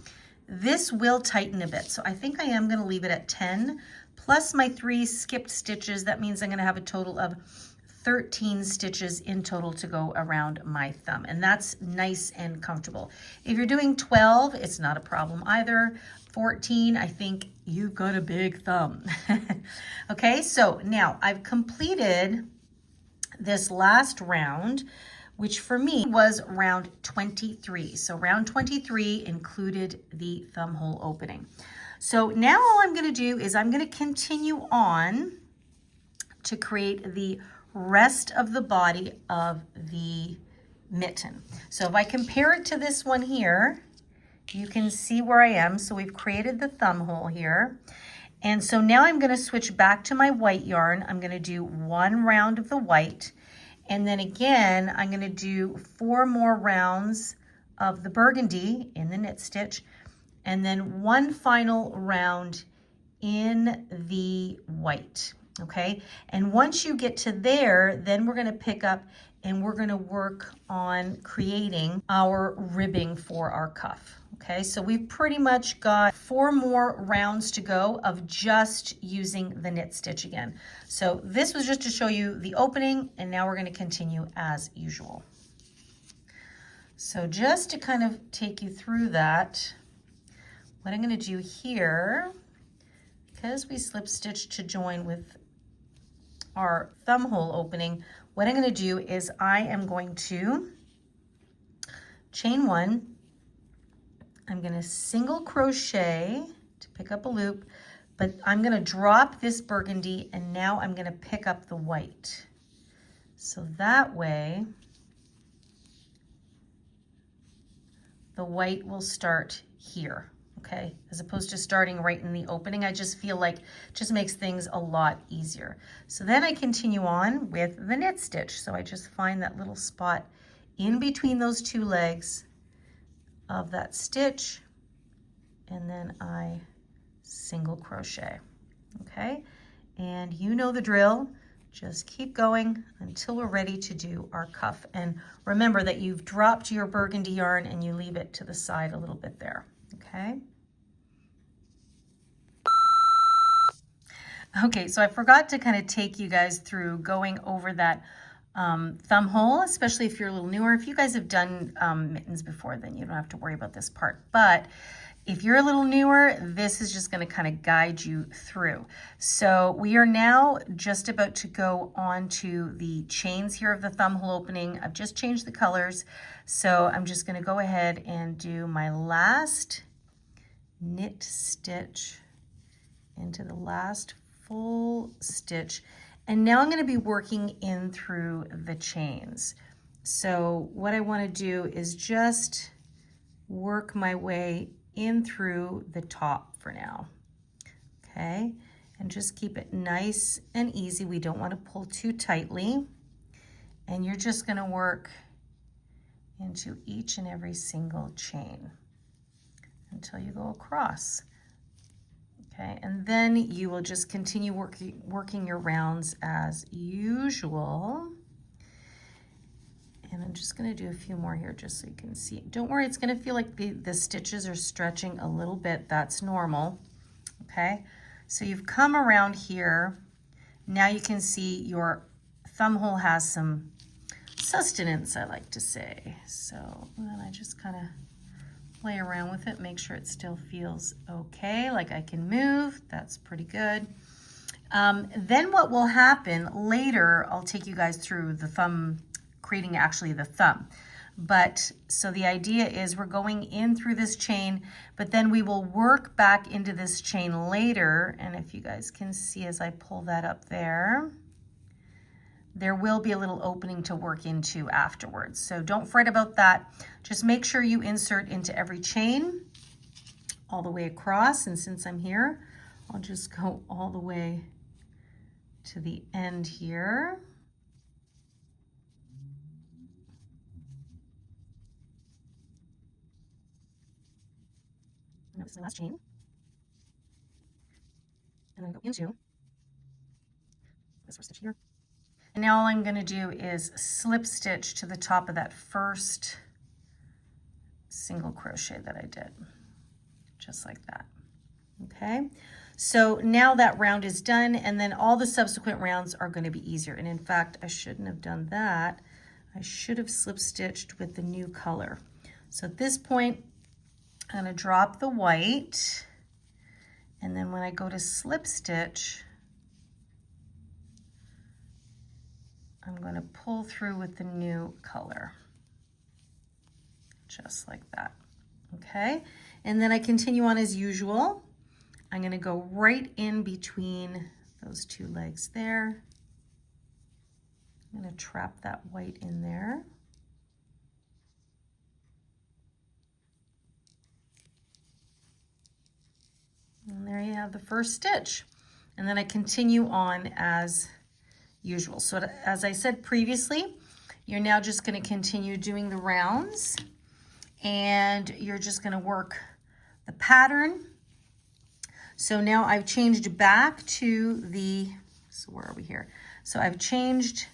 this will tighten a bit. So I think I am going to leave it at 10 plus my 3 skipped stitches. That means I'm going to have a total of 13 stitches in total to go around my thumb, and that's nice and comfortable. If you're doing 12, it's not a problem either. 14, I think you've got a big thumb. Okay, so now I've completed this last round, which for me was round 23. So round 23 included the thumb hole opening. So now all I'm going to do is I'm going to continue on to create the rest of the body of the mitten. So if I compare it to this one here, you can see where I am. So we've created the thumb hole here. And so now I'm going to switch back to my white yarn. I'm going to do 1 round of the white. And then again, I'm going to do 4 more rounds of the burgundy in the knit stitch, and then one final round in the white, okay? And once you get to there, then we're gonna pick up and we're gonna work on creating our ribbing for our cuff. Okay, so we've pretty much got 4 more rounds to go of just using the knit stitch again. So this was just to show you the opening, and now we're going to continue as usual. So just to kind of take you through that, what I'm going to do here, because we slip stitched to join with our thumb hole opening, what I'm going to do is I am going to chain 1. I'm going to single crochet to pick up a loop, but I'm going to drop this burgundy, and now I'm going to pick up the white. So that way the white will start here, okay? As opposed to starting right in the opening. I just feel like it just makes things a lot easier. So then I continue on with the knit stitch. So I just find that little spot in between those 2 legs of that stitch, and then I single crochet, okay? And you know the drill. Just keep going until we're ready to do our cuff. And remember that you've dropped your burgundy yarn and you leave it to the side a little bit there, okay? Okay, so I forgot to kind of take you guys through going over that thumb hole, especially if you're a little newer. If you guys have done mittens before, then you don't have to worry about this part. But if you're a little newer, this is just going to kind of guide you through. So we are now just about to go on to the chains here of the thumb hole opening. I've just changed the colors. So I'm just going to go ahead and do my last knit stitch into the last full stitch. And now I'm going to be working in through the chains. So what I want to do is just work my way in through the top for now. Okay, and just keep it nice and easy. We don't want to pull too tightly. And you're just going to work into each and every single chain until you go across. Okay, and then you will just continue working your rounds as usual. And I'm just going to do a few more here just so you can see. Don't worry, it's going to feel like the stitches are stretching a little bit. That's normal. Okay, so you've come around here. Now you can see your thumb hole has some sustenance, I like to say. So then I just kind of play around with it, make sure it still feels okay, like I can move. That's pretty good. Then what will happen later, I'll take you guys through the thumb, creating actually the thumb. But so the idea is we're going in through this chain, but then we will work back into this chain later. And if you guys can see as I pull that up there, there will be a little opening to work into afterwards. So don't fret about that. Just make sure you insert into every chain all the way across. And since I'm here, I'll just go all the way to the end here. And that's the last chain. And then go into this first stitch here. And now all I'm going to do is slip stitch to the top of that first single crochet that I did, just like that. Okay, so now that round is done, and then all the subsequent rounds are going to be easier. And in fact, I shouldn't have done that. I should have slip stitched with the new color. So at this point, I'm going to drop the white, and then when I go to slip stitch, I'm going to pull through with the new color, just like that. Okay, and then I continue on as usual. I'm going to go right in between those 2 legs there. I'm going to trap that white in there. And there you have the first stitch. And then I continue on as usual. So as I said previously, you're now just going to continue doing the rounds. and you're just going to work the pattern. So now I've changed back to the, so where are we here? So I've changed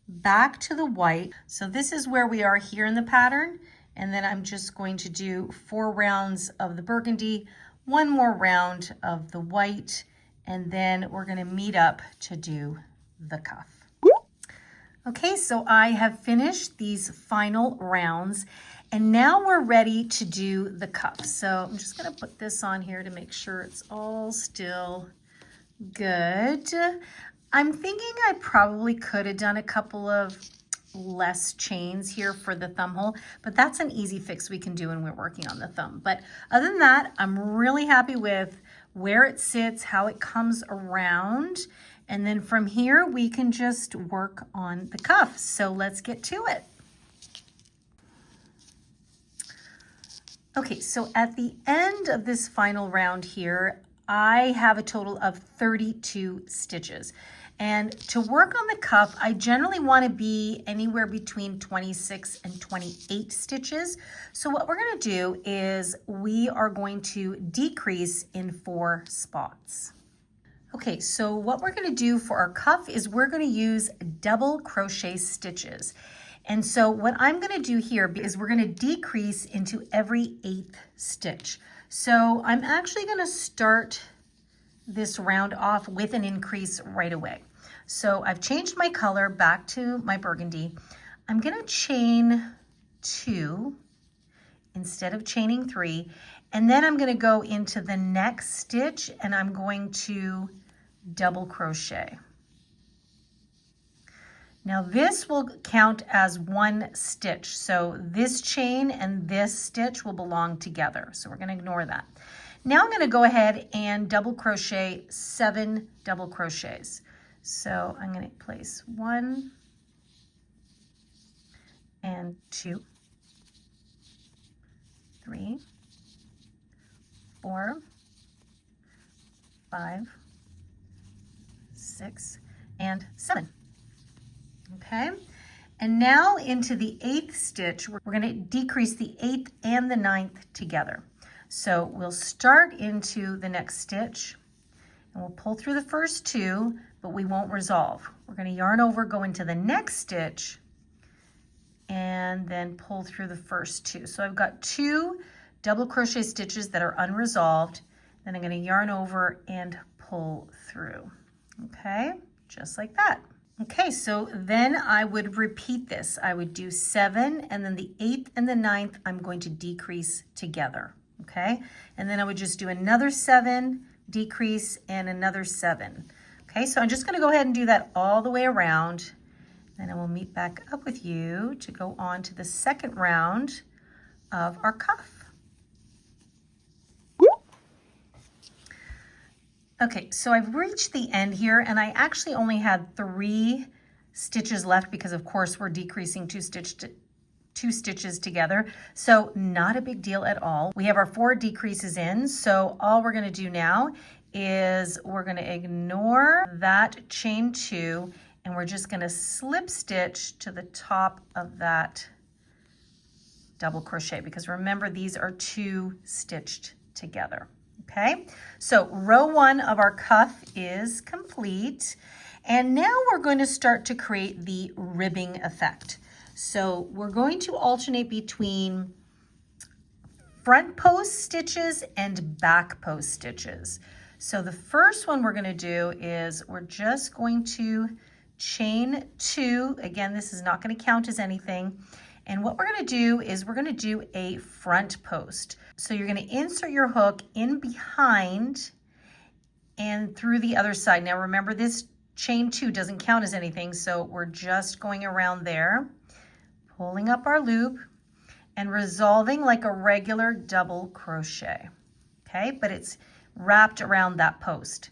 back to the white. So this is where we are here in the pattern. And then I'm just going to do 4 rounds of the burgundy, 1 more round of the white, and then we're going to meet up to do the cuff. Okay, so I have finished these final rounds, and now we're ready to do the cuff. So I'm just going to put this on here to make sure it's all still good. I'm thinking I probably could have done a couple of less chains here for the thumb hole, but that's an easy fix we can do when we're working on the thumb. But other than that, I'm really happy with where it sits, how it comes around. And then from here, we can just work on the cuff. So let's get to it. Okay, so at the end of this final round here, I have a total of 32 stitches. And to work on the cuff, I generally want to be anywhere between 26 and 28 stitches. So what we're going to do is we are going to decrease in 4 spots. Okay, so what we're going to do for our cuff is we're going to use double crochet stitches. And so what I'm going to do here is we're going to decrease into every 8th stitch. So I'm actually going to start this round off with an increase right away. So I've changed my color back to my burgundy. I'm going to chain 2 instead of chaining 3, and then I'm going to go into the next stitch and I'm going to double crochet. Now this will count as 1 stitch. So this chain and this stitch will belong together. So we're going to ignore that. Now I'm going to go ahead and double crochet 7 double crochets. So I'm going to place 1 and 2, 3, 4, 5, 6, and 7. Okay, and now into the 8th stitch, we're going to decrease the 8th and the 9th together. So we'll start into the next stitch and we'll pull through the first 2, but we won't resolve. We're going to yarn over, go into the next stitch, and then pull through the first 2. So I've got 2 double crochet stitches that are unresolved. Then I'm going to yarn over and pull through. Okay, just like that. Okay, so then I would repeat this. I would do 7, and then the 8th and the 9th I'm going to decrease together. Okay, and then I would just do another 7, decrease, and another 7. Okay, so I'm just going to go ahead and do that all the way around. Then I will meet back up with you to go on to the second round of our cuff. Okay, so I've reached the end here, and I actually only had 3 stitches left because of course we're decreasing 2 stitches together. So not a big deal at all. We have our 4 decreases in, so all we're going to do now is we're going to ignore that chain 2, and we're just going to slip stitch to the top of that double crochet, because remember these are 2 stitched together. Okay, so row 1 of our cuff is complete, and now we're going to start to create the ribbing effect. So we're going to alternate between front post stitches and back post stitches. So the first one we're going to do is we're just going to chain 2. Again, this is not going to count as anything. And what we're going to do is we're going to do a front post. So you're going to insert your hook in behind and through the other side. Now remember, this chain 2 doesn't count as anything, so we're just going around there, pulling up our loop and resolving like a regular double crochet. Okay, but it's wrapped around that post.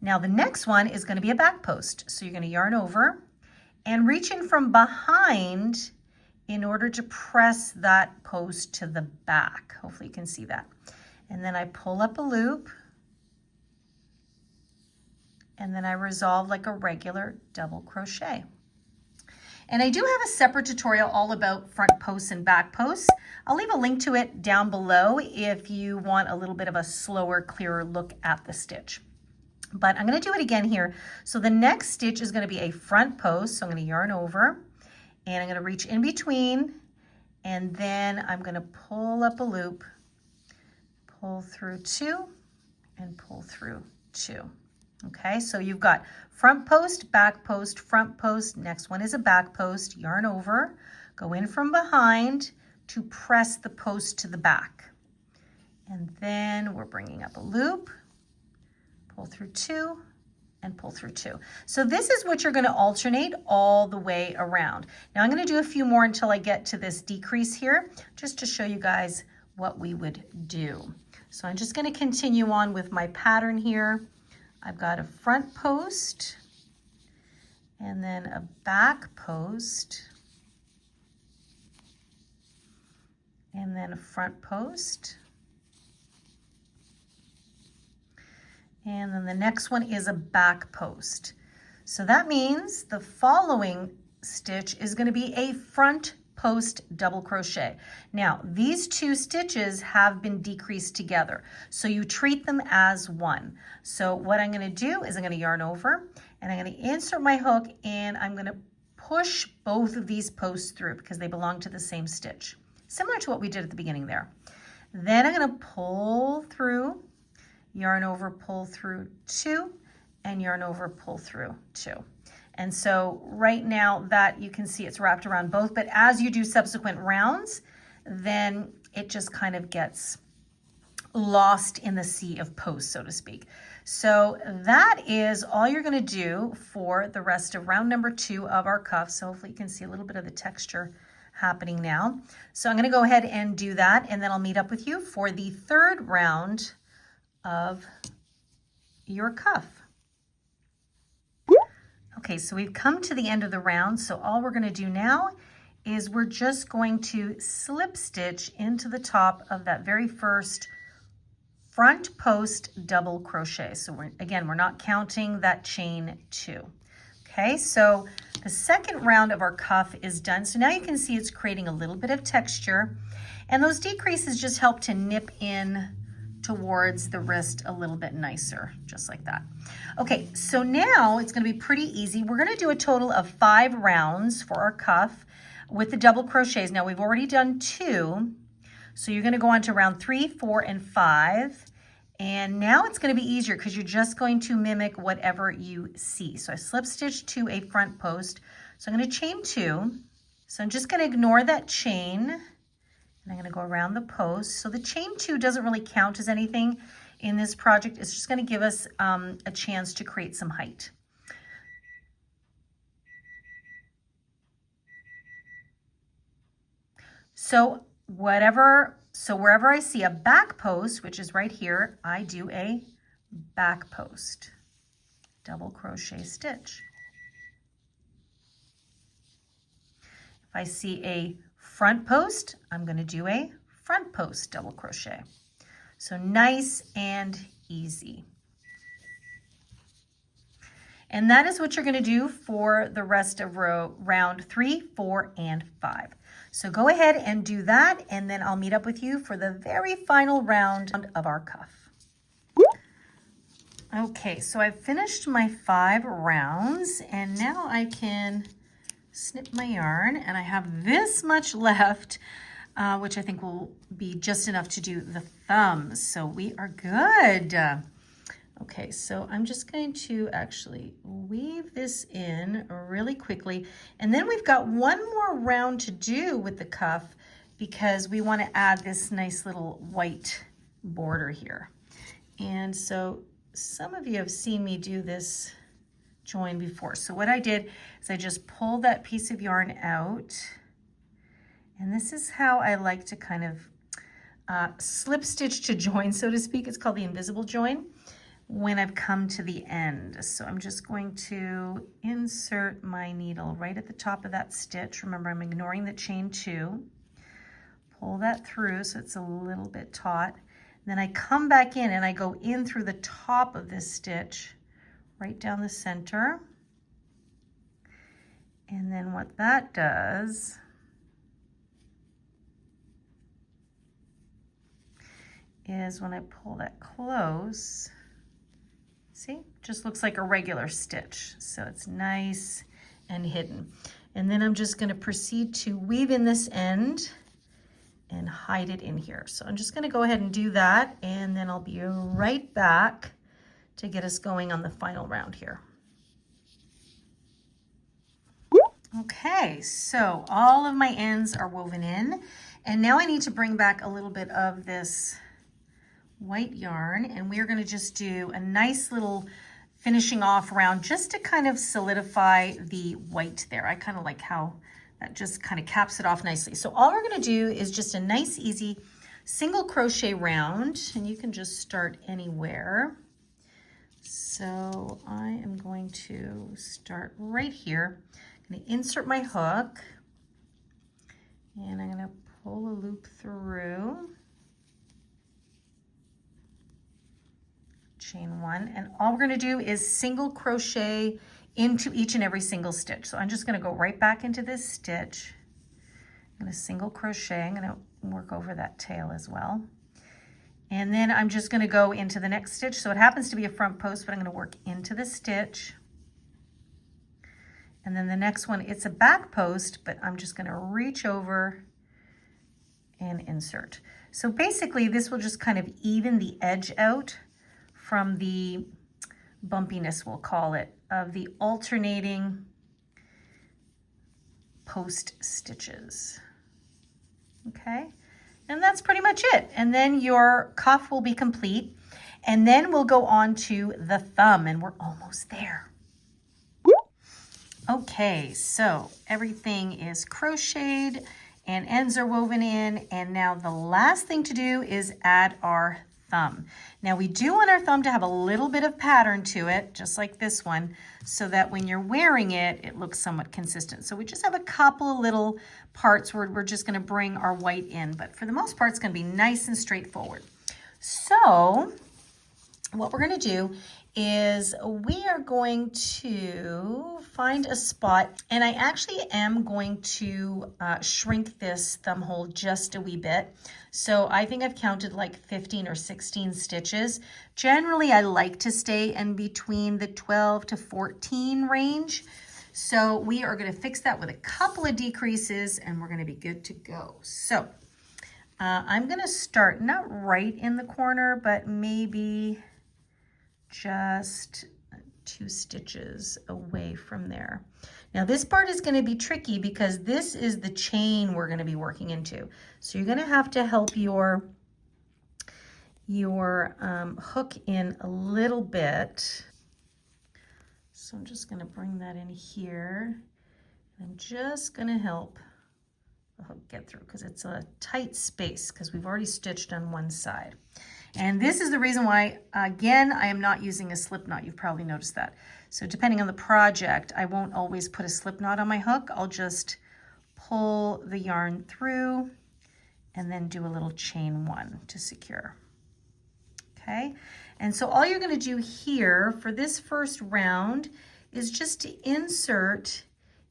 Now the next one is going to be a back post. So you're going to yarn over and reach in from behind in order to press that post to the back. Hopefully you can see that. And then I pull up a loop, and then I resolve like a regular double crochet. And I do have a separate tutorial all about front posts and back posts. I'll leave a link to it down below if you want a little bit of a slower, clearer look at the stitch. But I'm going to do it again here. So the next stitch is going to be a front post. So I'm going to yarn over and I'm going to reach in between, and then I'm going to pull up a loop, pull through 2 and pull through 2. Okay, so you've got front post, back post, front post. Next one is a back post. Yarn over, go in from behind to press the post to the back. And then we're bringing up a loop, pull through 2 and pull through 2. So this is what you're going to alternate all the way around. Now I'm going to do a few more until I get to this decrease here, just to show you guys what we would do. So I'm just going to continue on with my pattern here. I've got a front post and then a back post and then a front post. And then the next one is a back post. So that means the following stitch is going to be a front post double crochet. Now, these 2 stitches have been decreased together, so you treat them as one. So what I'm going to do is I'm going to yarn over and I'm going to insert my hook and I'm going to push both of these posts through because they belong to the same stitch, similar to what we did at the beginning there. Then I'm going to pull through, yarn over, pull through 2, and yarn over, pull through 2. And so right now that you can see it's wrapped around both, but as you do subsequent rounds, then it just kind of gets lost in the sea of posts, so to speak. So that is all you're going to do for the rest of round number 2 of our cuff. So hopefully you can see a little bit of the texture happening now. So I'm going to go ahead and do that, and then I'll meet up with you for the 3rd round of your cuff. Okay, so we've come to the end of the round, so all we're going to do now is we're just going to slip stitch into the top of that very first front post double crochet. So we're not counting that chain 2. Okay, so the 2nd round of our cuff is done. So now you can see it's creating a little bit of texture, and those decreases just help to nip in towards the wrist a little bit nicer, just like that. Okay, so now it's going to be pretty easy. We're going to do a total of 5 rounds for our cuff with the double crochets. Now we've already done 2, so you're going to go on to round 3, 4, and 5. And now it's going to be easier because you're just going to mimic whatever you see. So I slip stitched to a front post. So I'm going to chain 2. So I'm just going to ignore that chain. And I'm going to go around the post. So the chain 2 doesn't really count as anything in this project. It's just going to give us a chance to create some height. So wherever I see a back post, which is right here, I do a back post, double crochet stitch. If I see a front post, I'm going to do a front post double crochet. So nice and easy. And that is what you're going to do for the rest of round 3, 4, and 5. So go ahead and do that, and then I'll meet up with you for the very final round of our cuff. Okay, so I've finished my 5 rounds, and now I can snip my yarn, and I have this much left, which I think will be just enough to do the thumbs. So we are good. Okay, so I'm just going to actually weave this in really quickly. And then we've got one more round to do with the cuff because we want to add this nice little white border here. And so some of you have seen me do this join before. So what I did is I just pulled that piece of yarn out. And this is how I like to kind of slip stitch to join, so to speak. It's called the invisible join when I've come to the end. So I'm just going to insert my needle right at the top of that stitch. Remember, I'm ignoring the chain 2. Pull that through so it's a little bit taut. Then I come back in and I go in through the top of this stitch, right down the center. And then what that does is when I pull that close, see, just looks like a regular stitch. So it's nice and hidden. And then I'm just going to proceed to weave in this end and hide it in here. So I'm just going to go ahead and do that, and then I'll be right back to get us going on the final round here. Okay, so all of my ends are woven in, and now I need to bring back a little bit of this white yarn, and we're going to just do a nice little finishing off round just to kind of solidify the white there. I kind of like how that just kind of caps it off nicely. So all we're going to do is just a nice easy single crochet round, and you can just start anywhere. So I am going to start right here. I'm going to insert my hook, and I'm going to pull a loop through, chain one, and all we're going to do is single crochet into each and every single stitch. So I'm just going to go right back into this stitch. I'm going to single crochet. I'm going to work over that tail as well. And then I'm just going to go into the next stitch. So it happens to be a front post, but I'm going to work into the stitch. And then the next one, it's a back post, but I'm just going to reach over and insert. So basically this will just kind of even the edge out from the bumpiness, we'll call it, of the alternating post stitches. Okay, and that's pretty much it. And then your cuff will be complete. And then we'll go on to the thumb, and we're almost there. Okay, so everything is crocheted and ends are woven in, and now the last thing to do is add our thumb. Now we do want our thumb to have a little bit of pattern to it, just like this one, so that when you're wearing it, it looks somewhat consistent. So we just have a couple of little parts where we're just going to bring our white in, but for the most part, it's going to be nice and straightforward. So what we're going to do is we are going to find a spot, and I actually am going to shrink this thumb hole just a wee bit. So I think I've counted like 15 or 16 stitches. Generally, I like to stay in between the 12 to 14 range. So we are going to fix that with a couple of decreases, and we're going to be good to go. So I'm going to start not right in the corner, but maybe just 2 stitches away from there. Now this part is going to be tricky because this is the chain we're going to be working into. So you're going to have to help your hook in a little bit. So I'm just going to bring that in here. I'm just going to help the hook get through because it's a tight space because we've already stitched on one side. And this is the reason why, again, I am not using a slip knot. You've probably noticed that. So depending on the project, I won't always put a slip knot on my hook. I'll just pull the yarn through and then do a little chain one to secure. Okay, and so all you're going to do here for this first round is just to insert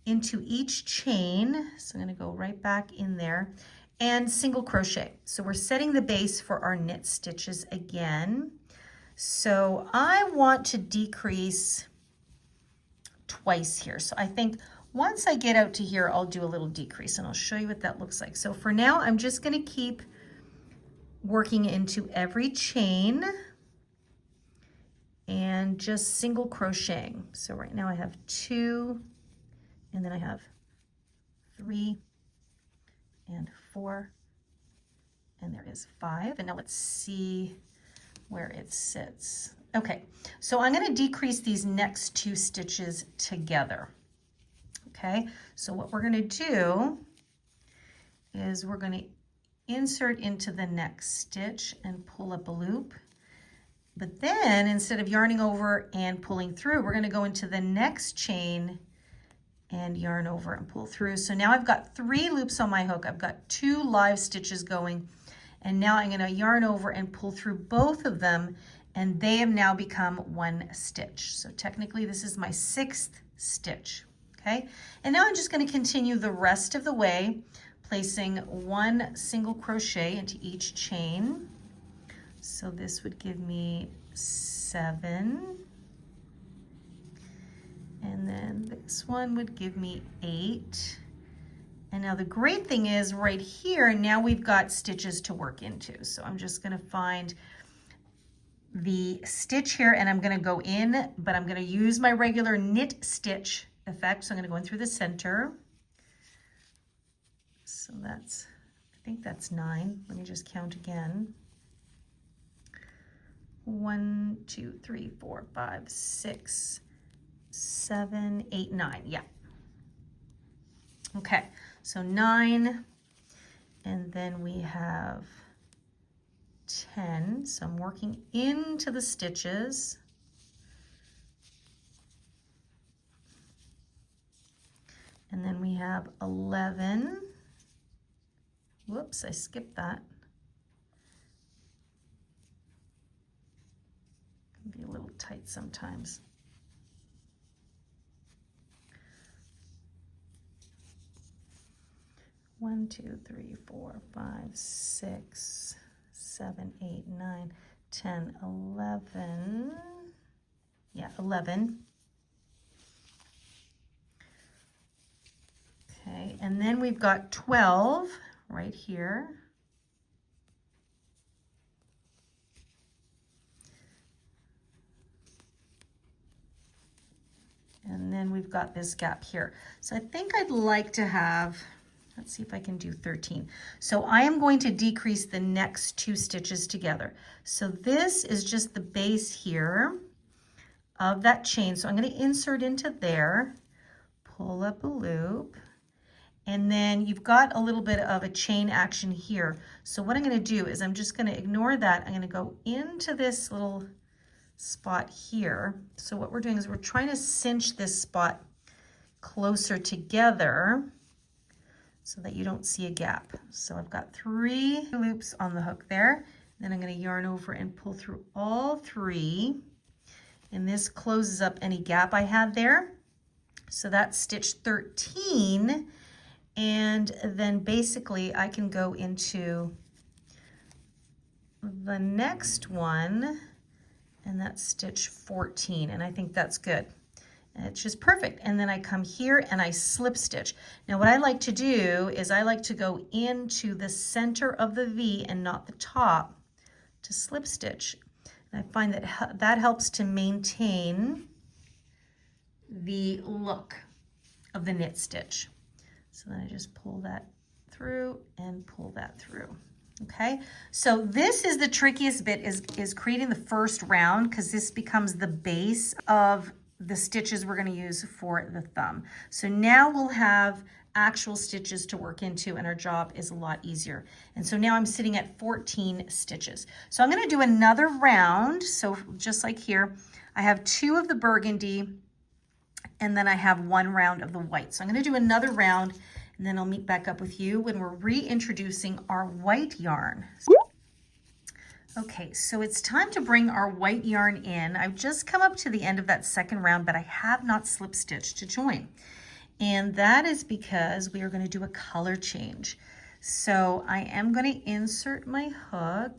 into each chain. So I'm going to go right back in there and single crochet. So we're setting the base for our knit stitches again. So I want to decrease twice here. So I think once I get out to here, I'll do a little decrease, and I'll show you what that looks like. So for now, I'm just going to keep working into every chain and just single crocheting. So right now I have 2, and then I have 3 and 4, and there is 5. And now let's see where it sits. Okay, so I'm going to decrease these next 2 stitches together. Okay, so what we're going to do is we're going to insert into the next stitch and pull up a loop. But then instead of yarning over and pulling through, we're going to go into the next chain and yarn over and pull through. So now I've got 3 loops on my hook. I've got 2 live stitches going, and now I'm going to yarn over and pull through both of them, and they have now become 1 stitch. So technically this is my 6th stitch. okay? And now I'm just going to continue the rest of the way, placing 1 single crochet into each chain. So this would give me 7. And then this one would give me 8. And now the great thing is right here, now we've got stitches to work into. So I'm just going to find the stitch here and I'm going to go in, but I'm going to use my regular knit stitch effect. So I'm going to go in through the center. So that's, I think that's 9. Let me just count again. 1, 2, 3, 4, 5, 6, 7, 8, 9. Yeah. Okay, so 9, and then we have 10. So I'm working into the stitches. And then we have 11. Whoops, I skipped that. Can be a little tight sometimes. One, 2, 3, 4, 5, 6, 7, 8, 9, 10, 11. Yeah, 11. Okay, and then we've got 12 right here. And then we've got this gap here. So I think I'd like to have, let's see if I can do 13. So I am going to decrease the next 2 stitches together. So this is just the base here of that chain. So I'm going to insert into there, pull up a loop, and then you've got a little bit of a chain action here. So what I'm going to do is I'm just going to ignore that. I'm going to go into this little spot here. So what we're doing is we're trying to cinch this spot closer together so that you don't see a gap. So I've got 3 loops on the hook there. Then I'm going to yarn over and pull through all 3. And this closes up any gap I had there. So that's stitch 13. And then basically I can go into the next one, and that's stitch 14. And I think that's good. And it's just perfect. And then I come here and I slip stitch. Now what I like to do is I like to go into the center of the V and not the top to slip stitch. And I find that that helps to maintain the look of the knit stitch. So then I just pull that through and pull that through. Okay, so this is the trickiest bit, is creating the first round, because this becomes the base of the stitches we're going to use for the thumb. So now we'll have actual stitches to work into and our job is a lot easier. And so now I'm sitting at 14 stitches. So I'm going to do another round. So just like here, I have 2 of the burgundy and then I have 1 round of the white. So I'm going to do another round and then I'll meet back up with you when we're reintroducing our white yarn. Okay, so it's time to bring our white yarn in. I've just come up to the end of that second round, but I have not slip stitched to join. And that is because we are going to do a color change. So I am going to insert my hook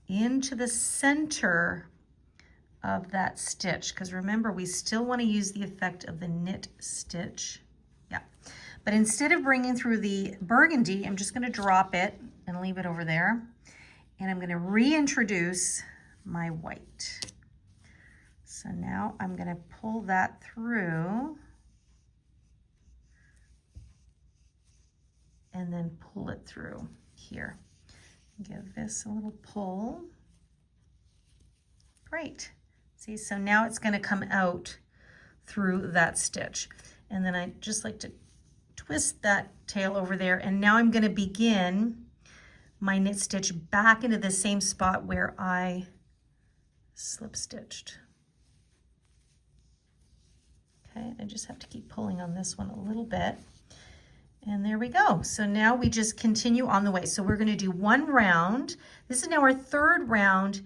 into the center of that stitch, because remember, we still want to use the effect of the knit stitch. Yeah, but instead of bringing through the burgundy, I'm just going to drop it and leave it over there. And I'm going to reintroduce my white. So now I'm going to pull that through and then pull it through here. Give this a little pull. Great. See, so now it's going to come out through that stitch. And then I just like to twist that tail over there. And now I'm going to begin my knit stitch back into the same spot where I slip stitched. Okay, I just have to keep pulling on this one a little bit. And there we go. So now we just continue on the way. So we're going to do 1 round. This is now our 3rd round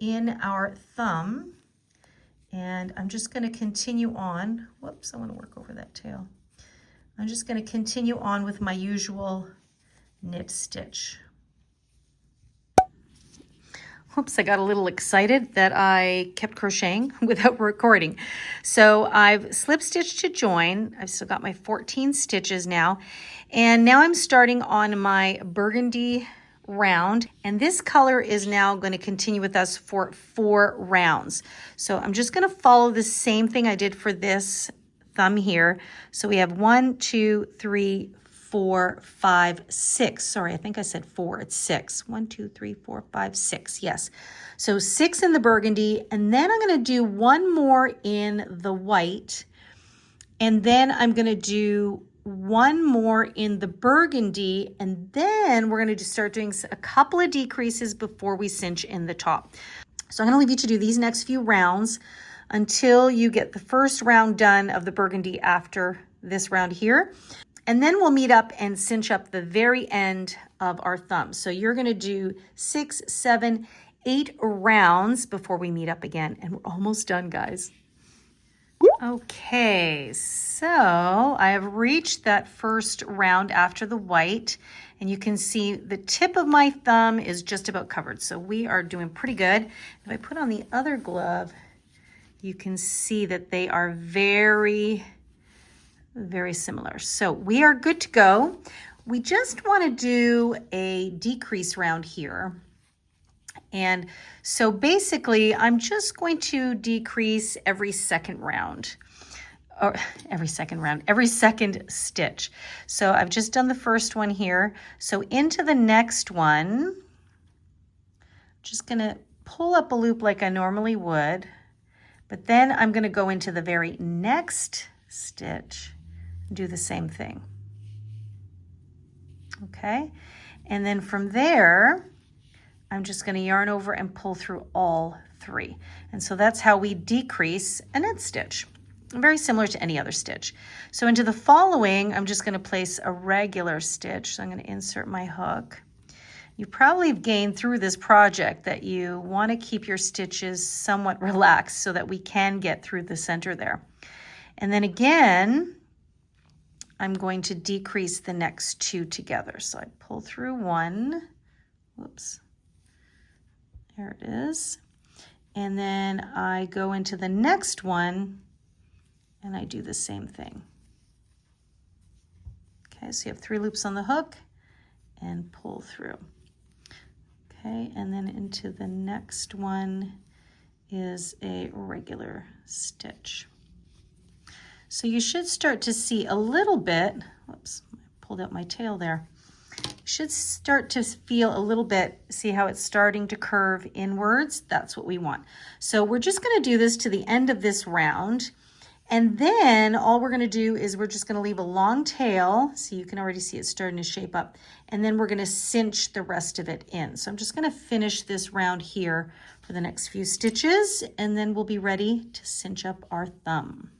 in our thumb. And I'm just going to continue on. Whoops, I want to work over that tail. I'm just going to continue on with my usual knit stitch. Whoops, I got a little excited that I kept crocheting without recording. So I've slip stitched to join. I've still got my 14 stitches now. And now I'm starting on my burgundy round. And this color is now going to continue with us for 4 rounds. So I'm just going to follow the same thing I did for this thumb here. So we have 1, 2, 3, 4, 5, 6. Sorry, I think I said 4. It's 6. 1, 2, 3, 4, 5, 6. Yes. So 6 in the burgundy, and then I'm going to do 1 more in the white, and then I'm going to do 1 more in the burgundy, and then we're going to start doing a couple of decreases before we cinch in the top. So I'm going to leave you to do these next few rounds until you get the first round done of the burgundy after this round here. And then we'll meet up and cinch up the very end of our thumb. So you're going to do 6, 7, 8 rounds before we meet up again. And we're almost done, guys. Okay, so I have reached that first round after the white. And you can see the tip of my thumb is just about covered. So we are doing pretty good. If I put on the other glove, you can see that they are very similar. So we are good to go. We just want to do a decrease round here. And so basically I'm just going to decrease every second round, or every second stitch. So I've just done the first one here. So into the next one, just going to pull up a loop like I normally would, but then I'm going to go into the very next stitch, do the same thing. Okay, and then from there I'm just going to yarn over and pull through all 3. And so that's how we decrease a knit stitch, very similar to any other stitch. So into the following, I'm just going to place a regular stitch. So I'm going to insert my hook. You probably have gained through this project that you want to keep your stitches somewhat relaxed so that we can get through the center there. And then again, I'm going to decrease the next 2 together. So I pull through 1, whoops, there it is. And then I go into the next one and I do the same thing. Okay, so you have 3 loops on the hook and pull through. Okay, and then into the next one is a regular stitch. So you should start to see a little bit, whoops, I pulled out my tail there. You should start to feel a little bit, see how it's starting to curve inwards? That's what we want. So we're just going to do this to the end of this round. And then all we're going to do is we're just going to leave a long tail. So you can already see it starting to shape up. And then we're going to cinch the rest of it in. So I'm just going to finish this round here for the next few stitches. And then we'll be ready to cinch up our thumb.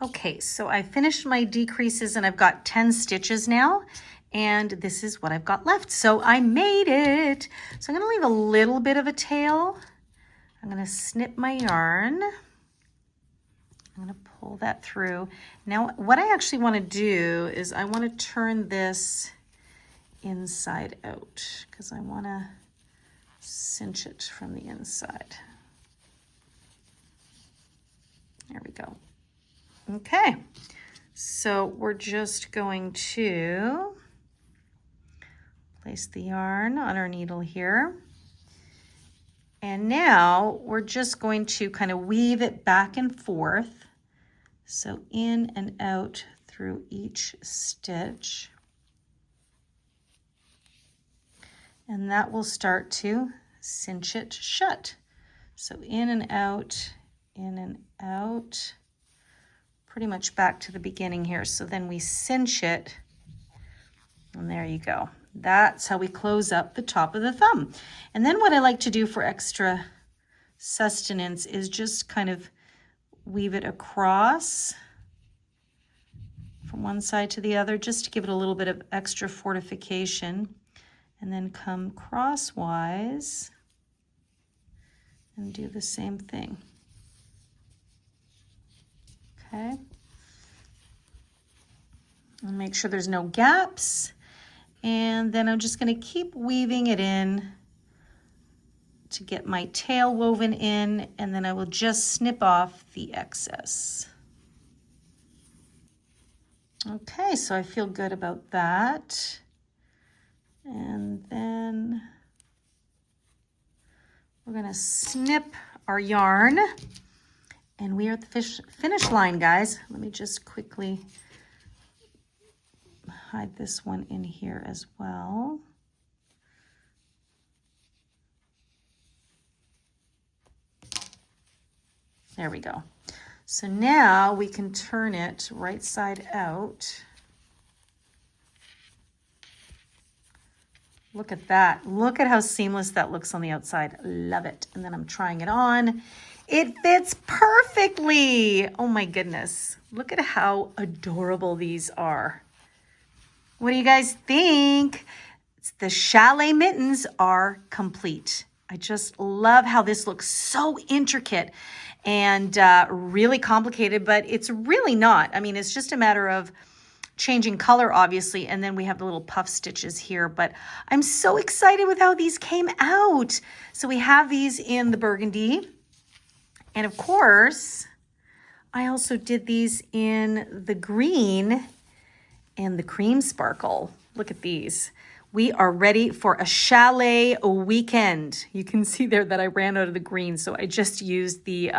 Okay, so I finished my decreases and I've got 10 stitches now, and this is what I've got left. So I made it. So I'm going to leave a little bit of a tail. I'm going to snip my yarn. I'm going to pull that through. Now, what I actually want to do is I want to turn this inside out because I want to cinch it from the inside. There we go. Okay, so we're just going to place the yarn on our needle here. And now we're just going to kind of weave it back and forth. So in and out through each stitch. And that will start to cinch it shut. So in and out, pretty much back to the beginning here. So then we cinch it, and there you go. That's how we close up the top of the thumb. And then what I like to do for extra sustenance is just kind of weave it across from one side to the other, just to give it a little bit of extra fortification, and then come crosswise and do the same thing. Okay. And make sure there's no gaps. And then I'm just going to keep weaving it in to get my tail woven in, and then I will just snip off the excess. Okay, so I feel good about that. And then we're going to snip our yarn, and we are at the finish line, guys. Let me just quickly hide this one in here as well. There we go. So now we can turn it right side out. Look at that. Look at how seamless that looks on the outside. Love it. And then I'm trying it on. It fits perfectly. Oh my goodness. Look at how adorable these are. What do you guys think? The chalet mittens are complete. I just love how this looks so intricate and really complicated, but it's really not. I mean, it's just a matter of changing color, obviously, and then we have the little puff stitches here, but I'm so excited with how these came out. So we have these in the burgundy, and of course, I also did these in the green and the cream sparkle. Look at these. We are ready for a chalet weekend. You can see there that I ran out of the green, so I just used the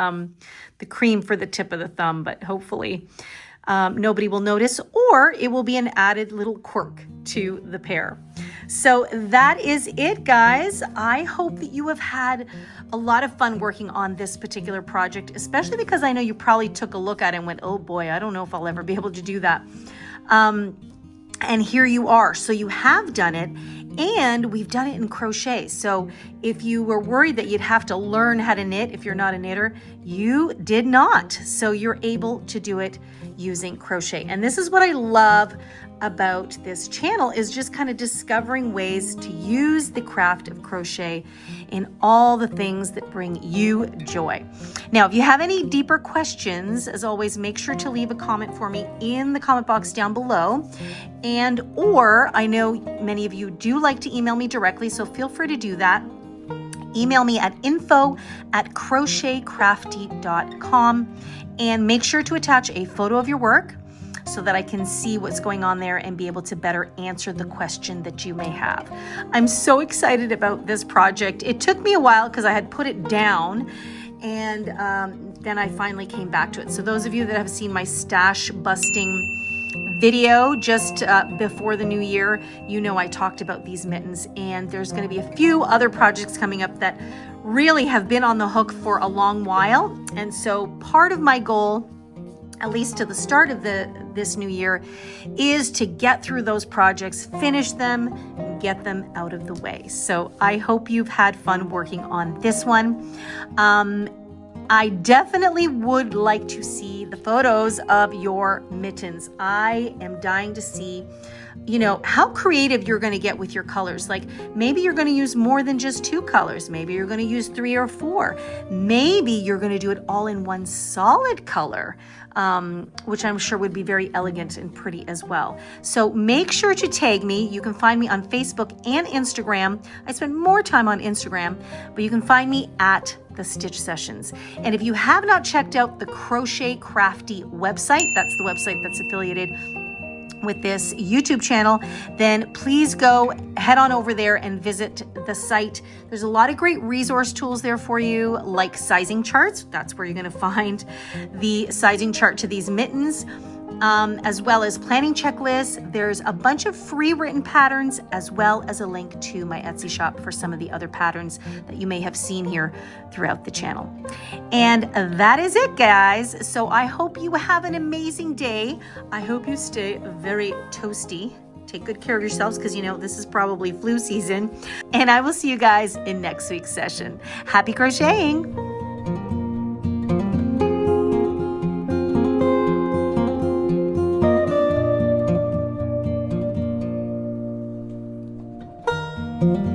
cream for the tip of the thumb, but hopefully nobody will notice, or it will be an added little quirk to the pair. So that is it, guys. I hope that you have had a lot of fun working on this particular project, especially because I know you probably took a look at it and went, oh boy, I don't know if I'll ever be able to do that. And here you are. So you have done it, and we've done it in crochet. So if you were worried that you'd have to learn how to knit if you're not a knitter, you did not. So you're able to do it using crochet. And this is what I love about this channel, is just kind of discovering ways to use the craft of crochet in all the things that bring you joy. Now, if you have any deeper questions, as always, make sure to leave a comment for me in the comment box down below. And or I know many of you do like to email me directly, so feel free to do that. Email me at info@crochetcrafty.com, and make sure to attach a photo of your work so that I can see what's going on there and be able to better answer the question that you may have. I'm so excited about this project. It took me a while because I had put it down, and then I finally came back to it. So those of you that have seen my stash busting video just before the new year, you know I talked about these mittens, and there's going to be a few other projects coming up that really have been on the hook for a long while. And so part of my goal, at least to the start of this new year, is to get through those projects, finish them, and get them out of the way. So I hope you've had fun working on this one. I definitely would like to see the photos of your mittens. I am dying to see, you know, how creative you're going to get with your colors. Like maybe you're going to use more than just 2 colors. Maybe you're going to use 3 or 4. Maybe you're going to do it all in one solid color, which I'm sure would be very elegant and pretty as well. So make sure to tag me. You can find me on Facebook and Instagram. I spend more time on Instagram, but you can find me at The Stitch Sessions. And if you have not checked out the Crochet Crafty website, that's the website that's affiliated with this YouTube channel, then please go head on over there and visit the site. There's a lot of great resource tools there for you, like sizing charts. That's where you're going to find the sizing chart to these mittens, as well as planning checklists. There's a bunch of free written patterns, as well as a link to my Etsy shop for some of the other patterns that you may have seen here throughout the channel. And that is it, guys. So I hope you have an amazing day. I hope you stay very toasty. Take good care of yourselves, because you know this is probably flu season. And I will see you guys in next week's session. Happy crocheting! Thank you.